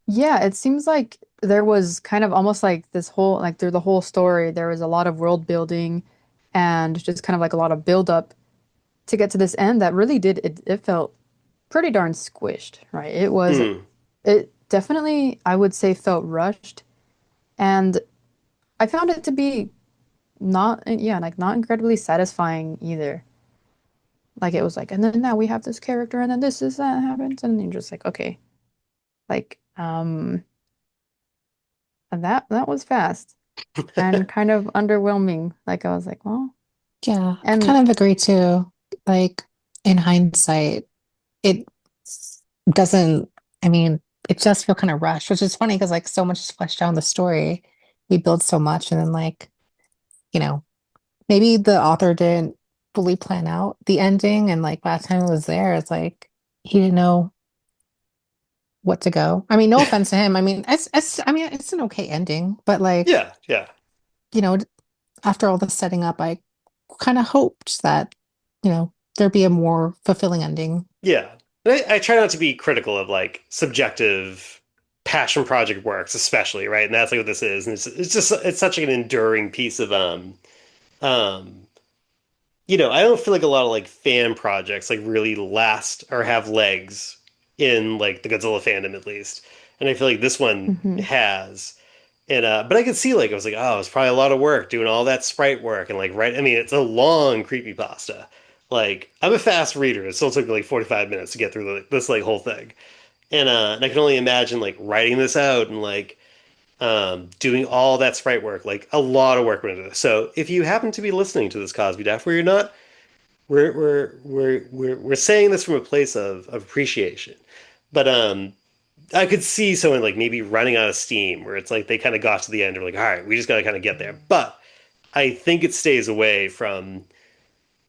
Yeah, it seems like there was kind of almost like this whole like through the whole story, there was a lot of world building and just kind of like a lot of build up to get to this end that really it felt pretty darn squished, right? Hmm. It definitely I would say felt rushed and I found it to be not yeah, like not incredibly satisfying either. Like it was like, and then now we have this character, and then this is that happens, and you're just like, okay, like and that was fast and kind of underwhelming. Like I was like, well, Yeah, I and kind of agree too. Like in hindsight, it doesn't, I mean, it does feel kind of rushed, which is funny because like so much is fleshed out in the story. We build so much, and then like, you know, maybe the author didn't fully plan out the ending, and like last time it was there, it's like he didn't know what to go. I mean, no offense to him. I mean, I mean, it's an okay ending, but like, Yeah, yeah. you know, after all the setting up, I kind of hoped that, there'd be a more fulfilling ending. Yeah. I try not to be critical of like subjective passion project works, especially, right? And that's like what this is. And it's just it's such an enduring piece of um I don't feel like a lot of like fan projects like really last or have legs in like the Godzilla fandom at least. And I feel like this one mhm. has. And but I could see like I was like, oh, it's probably a lot of work doing all that sprite work and like right. I mean, it's a long creepypasta. Like I'm a fast reader. It still took me like 45 minutes to get through this like whole thing. And I can only imagine like writing this out and like doing all that sprite work. Like a lot of work went into this. So if you happen to be listening to this Cosby Daft where you're not, we're saying this from a place of appreciation. But I could see someone like maybe running out of steam where it's like they kind of got to the end and like, all right, we just got to kind of get there. But I think it stays away from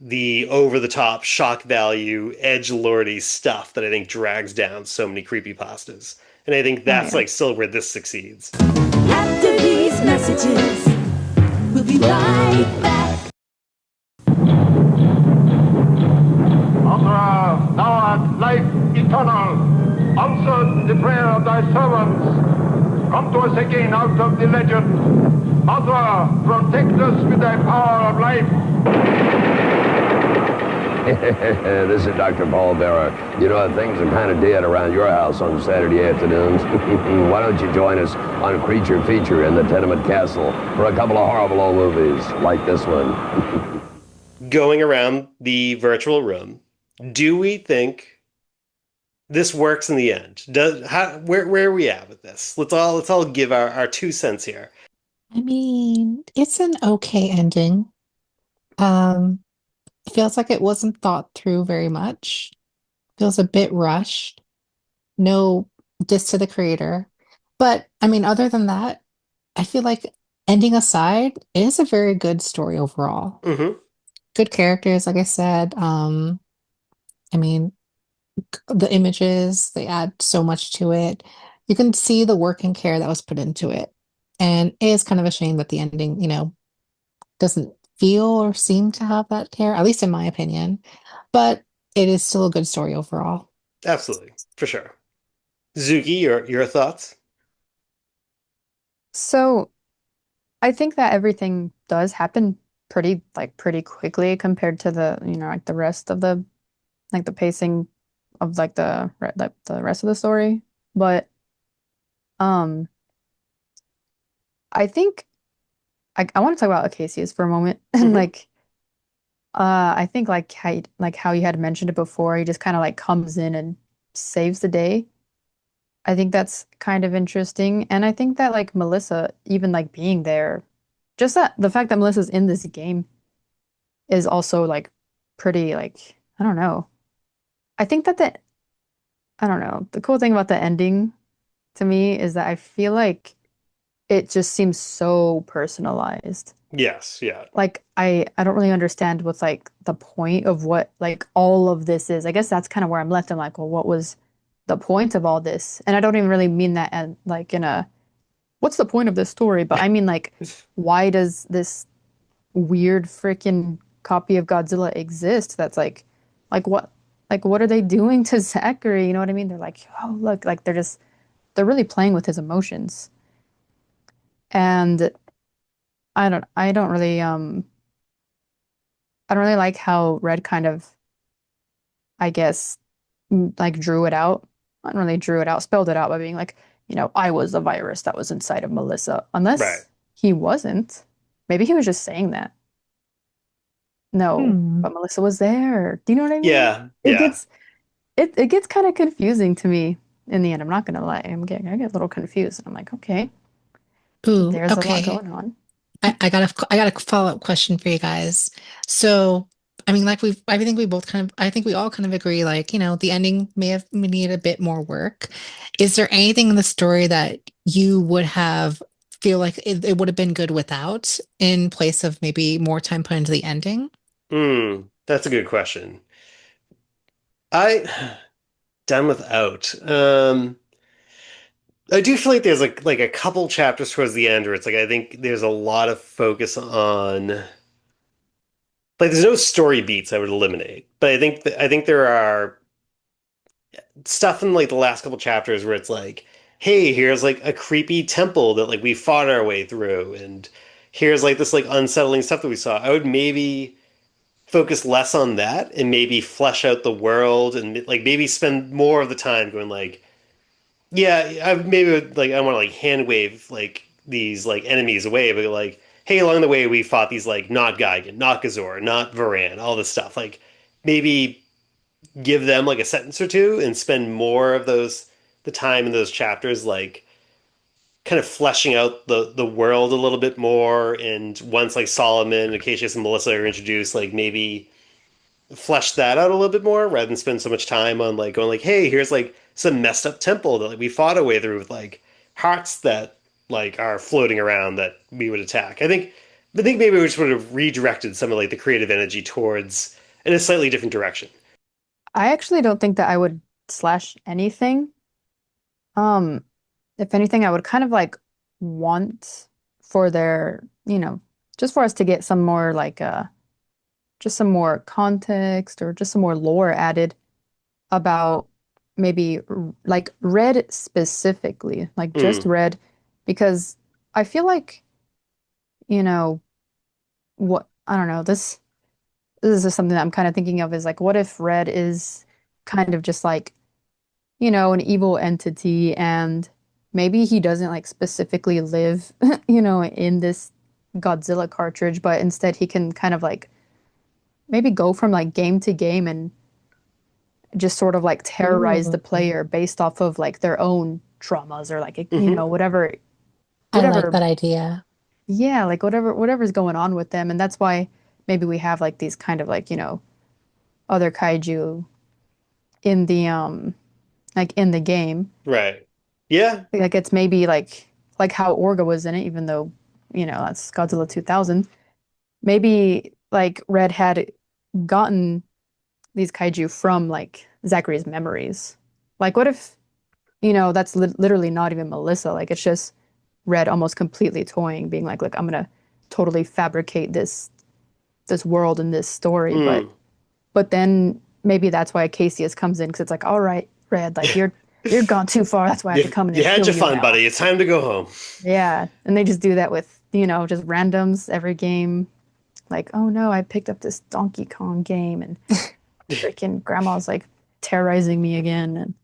the over the top shock value, edge lordy stuff that I think drags down so many creepypastas. And I think Oh that's yeah. like still where this succeeds. After these messages, we'll be right back. Mothra, thou art life eternal. Answer the prayer of thy servants. Come to us again out of the legend. Mothra, protect us with thy power of life. This is Dr. Paul Bearer. You know, things are kind of dead around your house on Saturday afternoons. Why don't you join us on Creature Feature in the Tenement Castle for a couple of horrible old movies like this one? Going around the virtual room, do we think this works in the end? Where are we at with this? Let's all give our 2 cents here. I mean, it's an okay ending. It feels like it wasn't thought through very much. Feels a bit rushed. No diss to the creator. But I mean, other than that, I feel like ending aside, it is a very good story overall. Mm-hmm. Good characters, like I said. I mean, the images, they add so much to it. You can see the work and care that was put into it. And it is kind of a shame that the ending, doesn't feel or seem to have that care, at least in my opinion. But it is still a good story overall. Absolutely, for sure. Zuki, your thoughts? So I think that everything does happen pretty quickly compared to the, like the rest of the like the pacing of like the rest of the story. But um I think I want to talk about Acacius for a moment and Mhm. like I think like how you had mentioned it before, he just kind of like comes in and saves the day. I think that's kind of interesting. And I think that like Melissa even like being there, just that the fact that Melissa's in this game is also like pretty like I don't know. I think that I don't know. The cool thing about the ending to me is that I feel like it just seems so personalized. Yes, yeah. Like I don't really understand what's like the point of what like all of this is. I guess that's kind of where I'm left. I'm like, well, what was the point of all this? And I don't even really mean that and like in a what's the point of this story? But I mean like why does this weird freaking copy of Godzilla exist? That's like what are they doing to Zachary? You know what I mean? They're like, oh look, like they're really playing with his emotions. And I don't really I don't really like how Red kind of I guess like drew it out. Not really drew it out, spelled it out by being like, I was the virus that was inside of Melissa. Right. Unless he wasn't. Maybe he was just saying that. No, Hmm. but Melissa was there. Do you know what I mean? Yeah, It yeah. gets it gets kind of confusing to me in the end. I'm not gonna lie. I get a little confused. I'm like, okay, Ooh, there's a lot okay. going on. I got a follow-up question for you guys. So, I mean, like I think we all kind of agree, like, the ending may have needed a bit more work. Is there anything in the story that you would have feel like it would have been good without in place of maybe more time put into the ending? That's a good question. I done without. I do feel like there's like a couple chapters towards the end where it's like I think there's a lot of focus on like there's no story beats I would eliminate, but I think there are stuff in like the last couple chapters where it's like, hey, here's like a creepy temple that like we fought our way through, and here's like this like unsettling stuff that we saw. I would maybe focus less on that and maybe flesh out the world and like maybe spend more of the time going like, yeah, I maybe would, like I want to like hand wave like these like enemies away, but like, hey, along the way we fought these like not Gigan, not Gazor, not Varan, all this stuff. Like maybe give them like a sentence or two and spend more of the time in those chapters like kind of fleshing out the world a little bit more. And once like Solomon, Acacius, and Melissa are introduced, like maybe flesh that out a little bit more rather than spend so much time on like going like, hey, here's like some messed up temple that like we fought our way through with like hearts that like are floating around that we would attack. I think maybe we just would have redirected some of like the creative energy towards in a slightly different direction. I actually don't think that I would slash anything. Um, if anything, I would kind of like want for their, just for us to get some more like just some more context or just some more lore added about maybe like Red specifically, like just Mm, Red, because I feel like, you know, what I don't know, this is just something that I'm kind of thinking of is like what if Red is kind of just like, an evil entity and maybe he doesn't like specifically live, in this Godzilla cartridge, but instead he can kind of like maybe go from like game to game and just sort of like terrorize the Ooh, player based off of like their own traumas or like hmm whatever I like whatever that idea. yeah, like whatever's going on with them. And that's why maybe we have like these kind of like, other kaiju in the like in the game. Right. Yeah. Like it's maybe like how Orga was in it, even though, that's Godzilla 2000. Maybe like Red had gotten these kaiju from like Zachary's memories. Like what if, that's literally not even Melissa. Like it's just Red almost completely toying, being like, look, I'm gonna totally fabricate this world and this story. But Mm. then maybe that's why Cassius comes in because it's like, all right, Red, like you're gone too far. That's why I have to come in You and had kill your you fun, now. buddy. It's time to go home. Yeah. And they just do that with, just randoms every game. Like, oh no, I picked up this Donkey Kong game and freaking grandma's like terrorizing me again.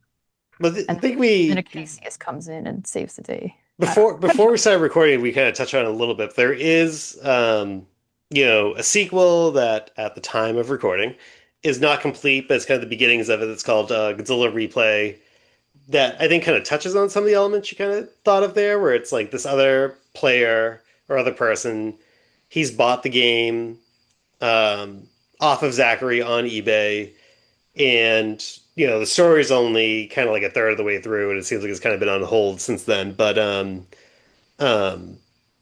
But I And think then we Acacius comes in and saves the day. I don't before we started recording, we kind of touched on it a little bit. There is a sequel that at the time of recording is not complete, but it's kind of the beginnings of it. It's called Godzilla Replay. That I think kind of touches on some of the elements you kind of thought of there, where it's like this other player or other person, he's bought the game um, off of Zachary on eBay, and the story's only kind of like a third of the way through, and it seems like it's kind of been on hold since then. But um,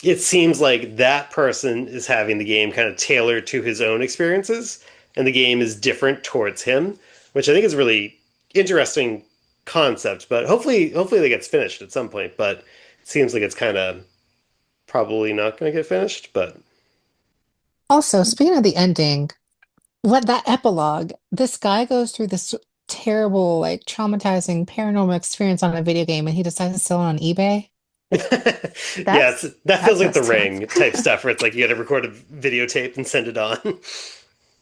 it seems like that person is having the game kind of tailored to his own experiences, and the game is different towards him, which I think is a really interesting concept. But hopefully that gets finished at some point. But it seems like it's kind of probably not going to get finished. But Also, speaking of the ending, what that epilogue, this guy goes through this terrible, like traumatizing paranormal experience on a video game and he decides to sell it on eBay. yeah, That's that feels that's like the messed up. Ring type stuff where it's like you got to record a videotape and send it on.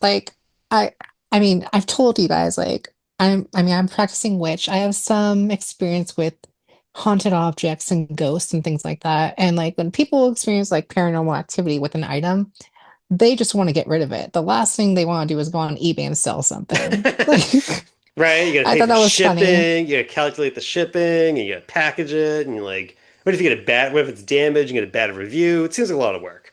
Like I I mean, I've told you guys like I'm practicing witch. I have some experience with haunted objects and ghosts and things like that. And like when people experience like paranormal activity with an item, they just want to get rid of it. The last thing they want to do is go on eBay and sell something. Like, Right? You gotta I pay thought for that was shipping, funny. you gotta calculate the shipping, and you gotta package it, and you're like, what if you get a bad, what if it's damaged, you get a bad review? It seems like a lot of work.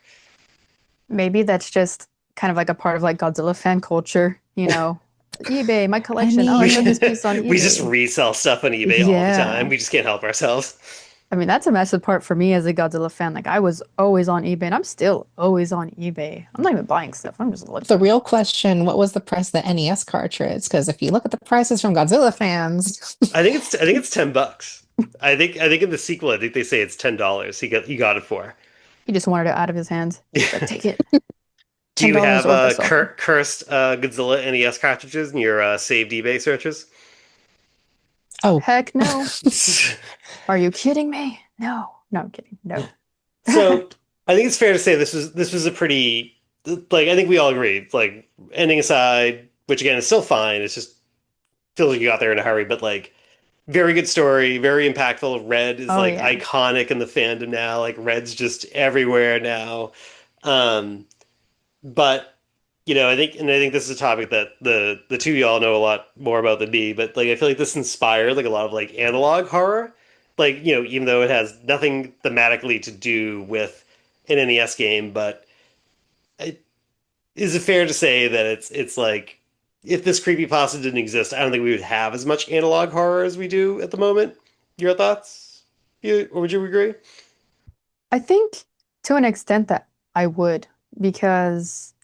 Maybe that's just kind of like a part of like Godzilla fan culture, you know. eBay, my I collection. Oh, I found this piece on We just eBay. resell stuff on eBay all the time. Yeah. We just can't help ourselves. I mean, that's a massive part for me as a Godzilla fan. Like, I was always on eBay, and I'm still always on eBay. I'm not even buying stuff. I'm just looking. The real question, what was the price of the NES cartridge? Because if you look at the prices from Godzilla fans, I think it's $10. I think in the sequel, I think they say it's $10. He got it for. He just wanted it out of his hands. He's like, take it. Do you $10 have or less offer. cursed Godzilla NES cartridges in your saved eBay searches? oh, Heck no. Are you kidding me? No. No, I'm kidding. No. So I think it's fair to say this was a pretty, like, I think we all agree, like, ending aside, which again is still fine. It's just feels like you got there in a hurry, but like very good story, very impactful. Red is Oh, like yeah. iconic in the fandom now. Like Red's just everywhere now. But I think this is a topic that the two of y'all know a lot more about than me. But like I feel like this inspired like a lot of like analog horror. Like, even though it has nothing thematically to do with an NES game, but is it fair to say that it's like if this creepypasta didn't exist, I don't think we would have as much analog horror as we do at the moment. Your thoughts? Or would you agree? I think to an extent that I would, because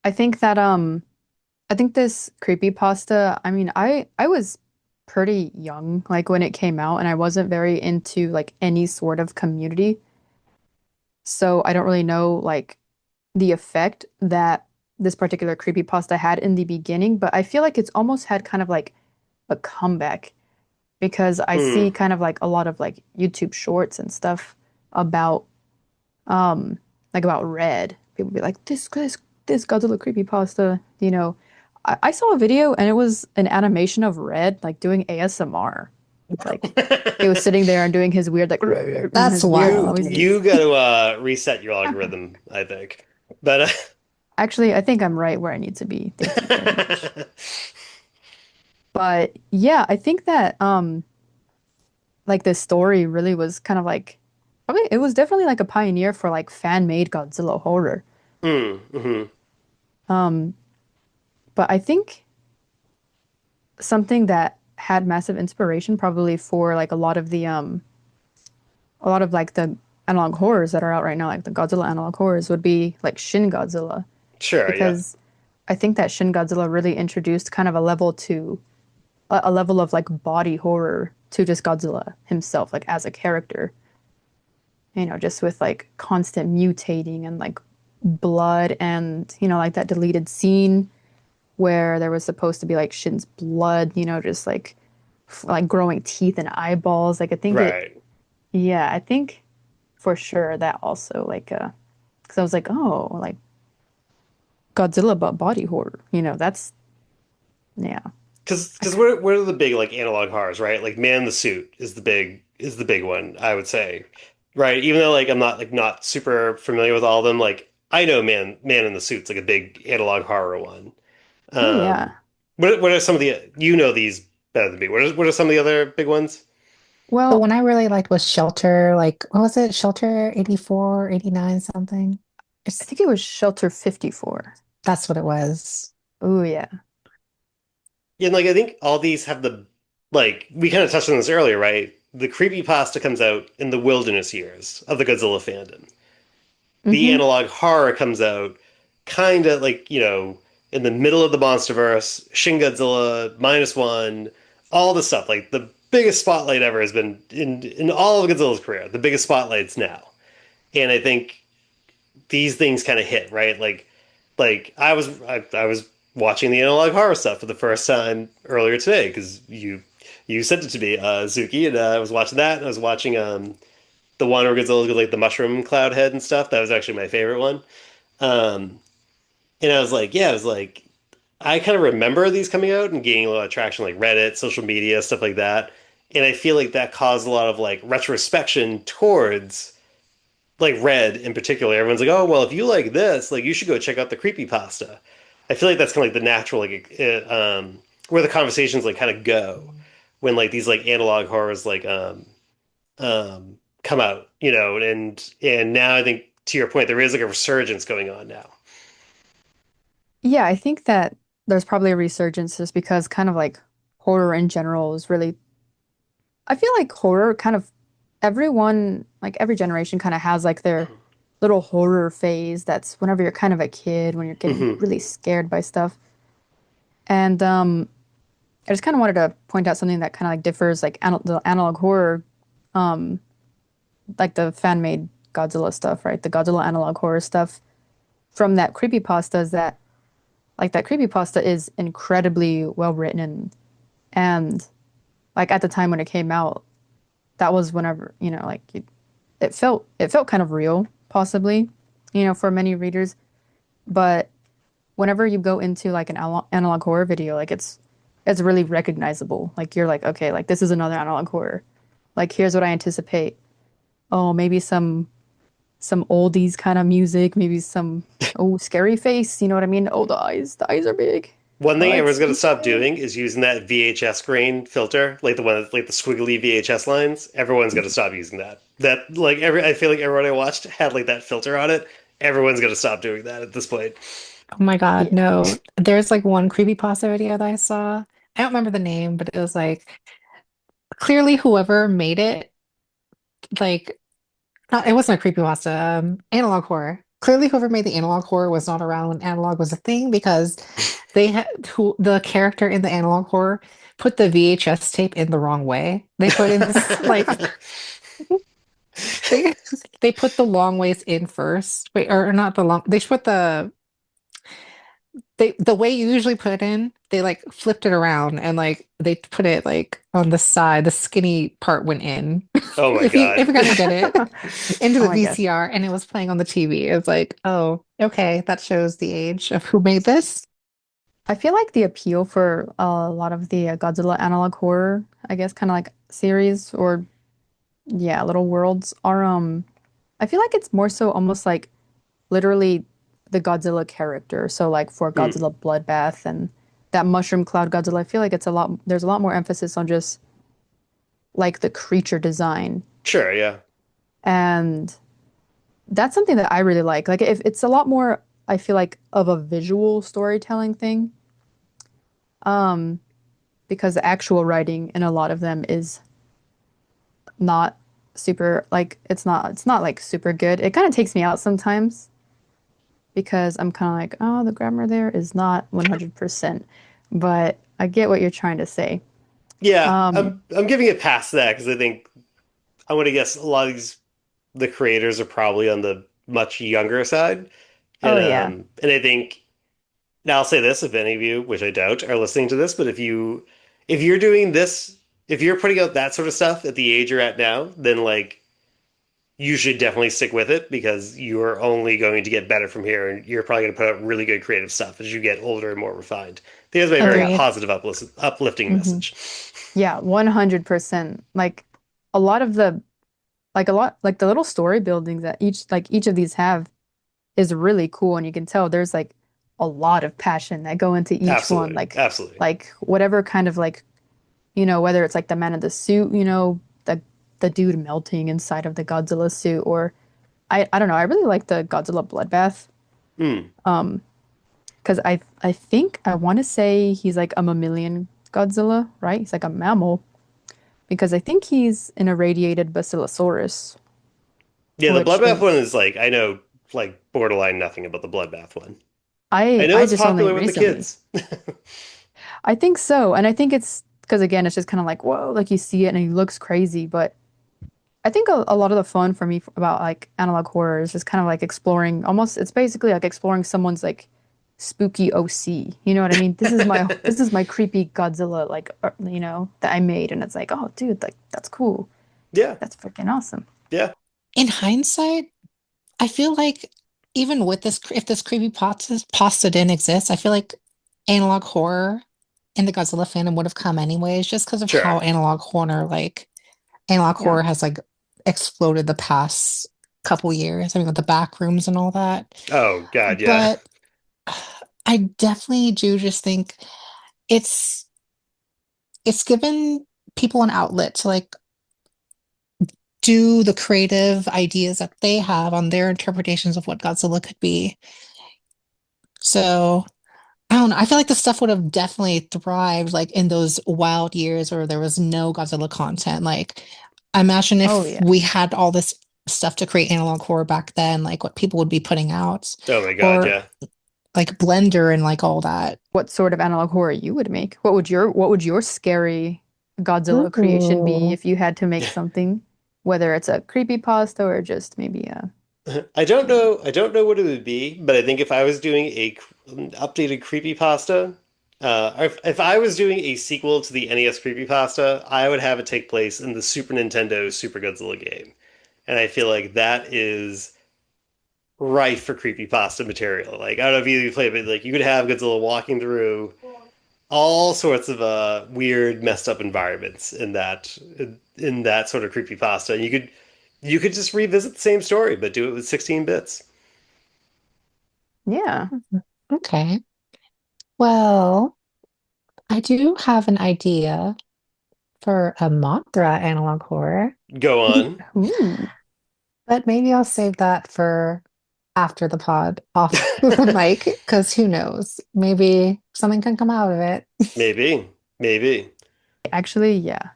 I think that I think this creepypasta, I mean, I was pretty young like when it came out, and I wasn't very into like any sort of community. So I don't really know like the effect that this particular creepypasta had in the beginning, but I feel like it's almost had kind of like a comeback because I see kind of like a lot of like YouTube shorts and stuff about like about Red. People be like, this Godzilla creepypasta, I saw a video and it was an animation of Red like doing ASMR. Like he was sitting there and doing his weird like That's his wild. noises. You got to reset your algorithm, I think. But Actually, I think I'm right where I need to be. Thank you very much. But yeah, I think that like this story really was kind of like it was definitely like a pioneer for like fan-made Godzilla horror. mm-hmm. But I think something that had massive inspiration probably for like a lot of like the analog horrors that are out right now, like the Godzilla analog horrors would be like Shin Godzilla. Sure, Because I think that Shin Godzilla really introduced kind of a level of like body horror to just Godzilla himself, like as a character. Just with like constant mutating and like blood and like that deleted scene where there was supposed to be like Shin's blood, just like growing teeth and eyeballs. Like I think right. I think for sure that also like because I was like, oh, like Godzilla but body horror, that's yeah. Because what are the big like analog horrors, right? Like Man in the Suit is the big one, I would say, right? Even though like I'm not super familiar with all of them, like I know Man in the Suit's like a big analog horror one. Oh yeah. What are some of the these better than me? What are some of the other big ones? the Well, one I really liked was Shelter, like, what was it? Shelter 84, 89, something. I think it was Shelter 54. That's what it was. Oh yeah. Yeah, and like I think all these have like we kind of touched on this earlier, right? The creepypasta comes out in the wilderness years of the Godzilla fandom. The Mhm. analog horror comes out kind of like, in the middle of the Monsterverse, Shin Godzilla, -1, all the stuff. Like the biggest spotlight ever has been in all of Godzilla's career. The biggest spotlight's now. And I think these things kind of hit, right? Like I was watching the analog horror stuff for the first time earlier today because you sent it to me, Zuki, and I was watching that. And I was watching the one where Godzilla's got like the mushroom cloud head and stuff. That was actually my favorite one. And I was like, I kind of remember these coming out and gaining a lot of traction, like Reddit, social media, stuff like that. And I feel like that caused a lot of like retrospection towards like read in particular, everyone's like, oh, well, if you like this, like you should go check out the Creepypasta. I feel like that's kind of like the natural, like, where the conversations like kind of go when like these like analog horrors like come out, and now I think to your point, there is like a resurgence going on now. Yeah, I think that there's probably a resurgence just because kind of like horror in general is really, I feel like horror kind of everyone, like every generation kind of has like their little horror phase. That's whenever you're kind of a kid, when you're getting Hmm. really scared by stuff. And I just kind of wanted to point out something that kind of like differs, like the analog horror, um, like the fan-made Godzilla stuff, right? The Godzilla analog horror stuff from that creepypasta is that like that creepypasta is incredibly well written and like at the time when it came out, that was whenever, like it felt kind of real, possibly, for many readers. But whenever you go into like an analog horror video, like it's really recognizable. Like you're like, okay, like this is another analog horror. Like here's what I anticipate. Oh, maybe some oldies kind of music, maybe some scary face, you know what I mean? Oh, the eyes are big. One thing Oh, everyone's it's going to stop scary. doing is using that VHS grain filter, like the one that's like the squiggly VHS lines. Everyone's going to stop using that. That like I feel like everyone I watched had like that filter on it. Everyone's going to stop doing that at this point. Oh my God, Yeah. no. There's like one creepypasta video that I saw. I don't remember the name, but it was like clearly whoever made it, like not, it wasn't a creepypasta, analog horror. Clearly whoever made the analog horror was not around when analog was a thing because they had the character in the analog horror put the VHS tape in the wrong way. They put in this like they they put the long ways in first. Wait, or not the long. They put the way you usually put it in, they like flipped it around and like they put it like on the side, the skinny part went in. Oh my If you're gonna get God. it into Oh the my gosh. VCR and it was playing on the TV, it's like, oh, okay, that shows the age of who made this. I feel like the appeal for a lot of the Godzilla analog horror, I guess, kind of like series or yeah, little worlds are I feel like it's more so almost like literally the Godzilla character. So like for Hmm. Godzilla Bloodbath and that Mushroom Cloud Godzilla, I feel like there's a lot more emphasis on just like the creature design. Sure, yeah. And that's something that I really like. Like if it's a lot more, I feel like of a visual storytelling thing. Um, because the actual writing in a lot of them is not super like it's not like super good. It kind of takes me out sometimes because I'm kind of like, oh, the grammar there is not 100%. But I get what you're trying to say. Yeah, Um, I'm giving it past that because I think I want to guess a lot of the creators are probably on the much younger side. And oh yeah. and I think now I'll say this if any of you, which I doubt, are listening to this, but if you're doing this, if you're putting out that sort of stuff at the age you're at now, then like you should definitely stick with it because you're only going to get better from here and you're probably going to put out really good creative stuff as you get older and more refined. I think that's my very Agreed. positive uplifting Hmm. message. Yeah, 100%. Like a lot like the little story buildings that each of these have is really cool and you can tell there's like a lot of passion that go into each one Absolutely. Absolutely. like whatever kind of like whether it's like the man in the suit, the dude melting inside of the Godzilla suit or I don't know, I really like the Godzilla bloodbath Hmm. um because I think I want to say he's like a mammalian Godzilla, right? He's like a mammal because I think he's an irradiated Basilosaurus, Yeah, the which Bloodbath one is is like I know like borderline nothing about the Bloodbath one. I I know I it's just only popular with the recently. kids. I think so. And I think it's because again, it's just kind of like, whoa, like you see it and he looks crazy. But I think a lot of the fun for me about like analog horror is just kind of like exploring almost, it's basically like exploring someone's like spooky OC. You know what I mean? This is my creepy Godzilla, like, that I made. And it's like, oh, dude, like that's cool. Yeah, That's freaking awesome. yeah, In hindsight, I feel like even with this, if this creepypasta didn't exist, I feel like analog horror in the Godzilla fandom would have come anyways, just because of how sure. analog horror, like analog Yeah. horror has like exploded the past couple years. I mean, with the back rooms and all that. Oh, God, yeah. But I definitely do just think it's given people an outlet to like do the creative ideas that they have on their interpretations of what Godzilla could be. So I don't know. I feel like the stuff would have definitely thrived like in those wild years where there was no Godzilla content. Like, I imagine if we had all this stuff to create analog horror back then, like what people would be putting out. Oh my God, yeah. Like Blender and like all that. What sort of analog horror you would make? What would your scary Godzilla creation be if you had to make something? Whether it's a creepypasta or just maybe a... I don't know what it would be, but I think if I was doing an updated creepypasta, if I was doing a sequel to the NES creepypasta, I would have it take place in the Super Nintendo Super Godzilla game. And I feel like that is rife for creepypasta material. Like, I don't know if you play it, but like you could have Godzilla walking through all sorts of weird, messed up environments in that sort of creepypasta. And you could just revisit the same story, but do it with 16 bits. Yeah. Okay. Well, I do have an idea for a Mothra analog horror. Go on. But maybe I'll save that for after the pod, off the mic, because who knows? Maybe something can come out of it. Maybe. Actually, yeah.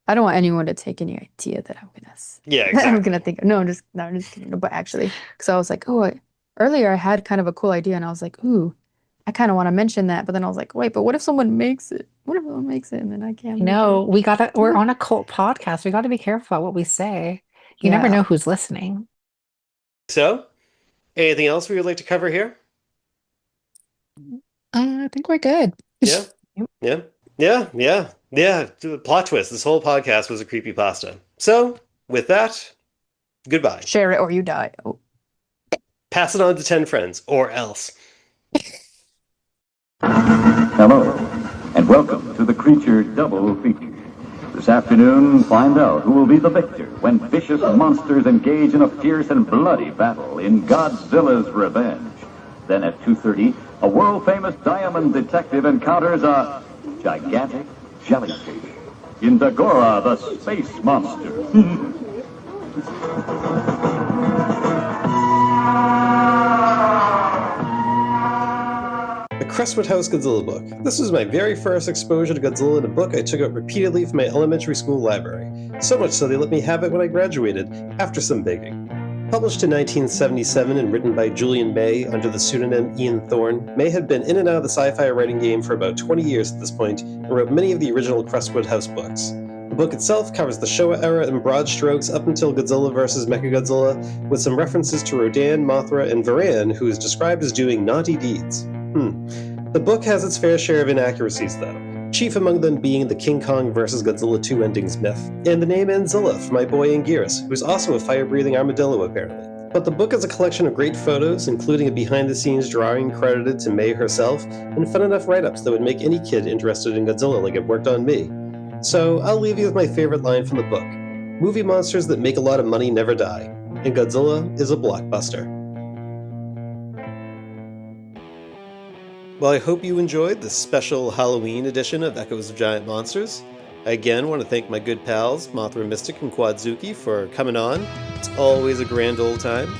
I don't want anyone to take any idea that I'm gonna. Yeah, exactly. I'm gonna think. No, I'm just kidding. No, but actually, because I was like, earlier I had kind of a cool idea, and I was like, ooh, I kind of want to mention that, but then I was like, wait, but what if someone makes it? What if someone makes it, and then I can't? No, we're on a cult podcast. We got to be careful about what we say. You never know who's listening. So, anything else we would like to cover here? I think we're good. Yeah. Plot twist. This whole podcast was a creepypasta. So, with that, goodbye. Share it or you die. Oh. Pass it on to 10 friends, or else. Hello, and welcome to the Creature Double Feature. This afternoon, find out who will be the victor when vicious monsters engage in a fierce and bloody battle in Godzilla's Revenge. Then at 2:30, a world-famous diamond detective encounters a gigantic jellyfish in Dagora, the Space Monster. The Crestwood House Godzilla book. This was my very first exposure to Godzilla in a book I took out repeatedly from my elementary school library. So much so they let me have it when I graduated, after some begging. Published in 1977 and written by Julian May under the pseudonym Ian Thorne, May had been in and out of the sci-fi writing game for about 20 years at this point, and wrote many of the original Crestwood House books. The book itself covers the Showa era in broad strokes up until Godzilla vs. Mechagodzilla, with some references to Rodan, Mothra, and Varan, who is described as doing naughty deeds. The book has its fair share of inaccuracies, though, chief among them being the King Kong vs. Godzilla 2 endings myth, and the name Anzilla for my boy Anguirus, who's also a fire-breathing armadillo apparently. But the book is a collection of great photos, including a behind-the-scenes drawing credited to May herself, and fun enough write-ups that would make any kid interested in Godzilla like it worked on me. So I'll leave you with my favorite line from the book. Movie monsters that make a lot of money never die, and Godzilla is a blockbuster. Well, I hope you enjoyed this special Halloween edition of Echoes of Giant Monsters. I again want to thank my good pals, Mothra Mystic and Quadzooky, for coming on. It's always a grand old time.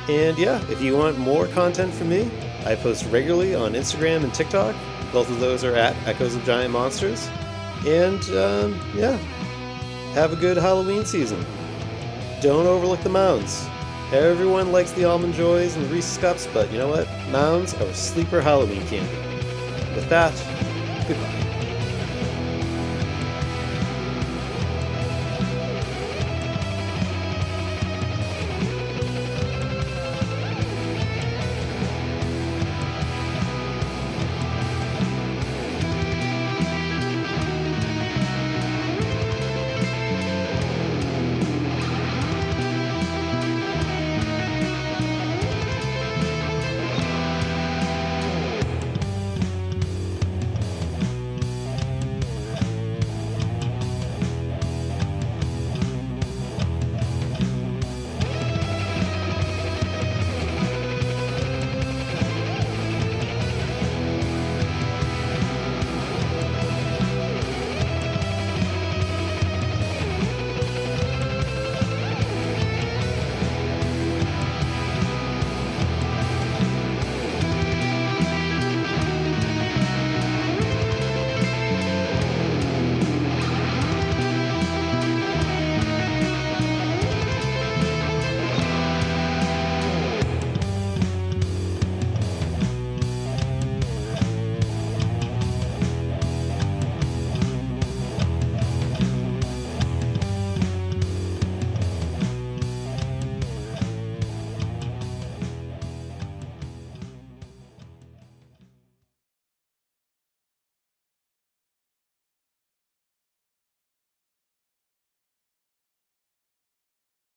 And yeah, if you want more content from me, I post regularly on Instagram and TikTok. Both of those are at Echoes of Giant Monsters. And yeah, have a good Halloween season. Don't overlook the mounds. Everyone likes the Almond Joys and the Reese's Cups, but you know what? Mounds are sleeper Halloween candy. With that, goodbye.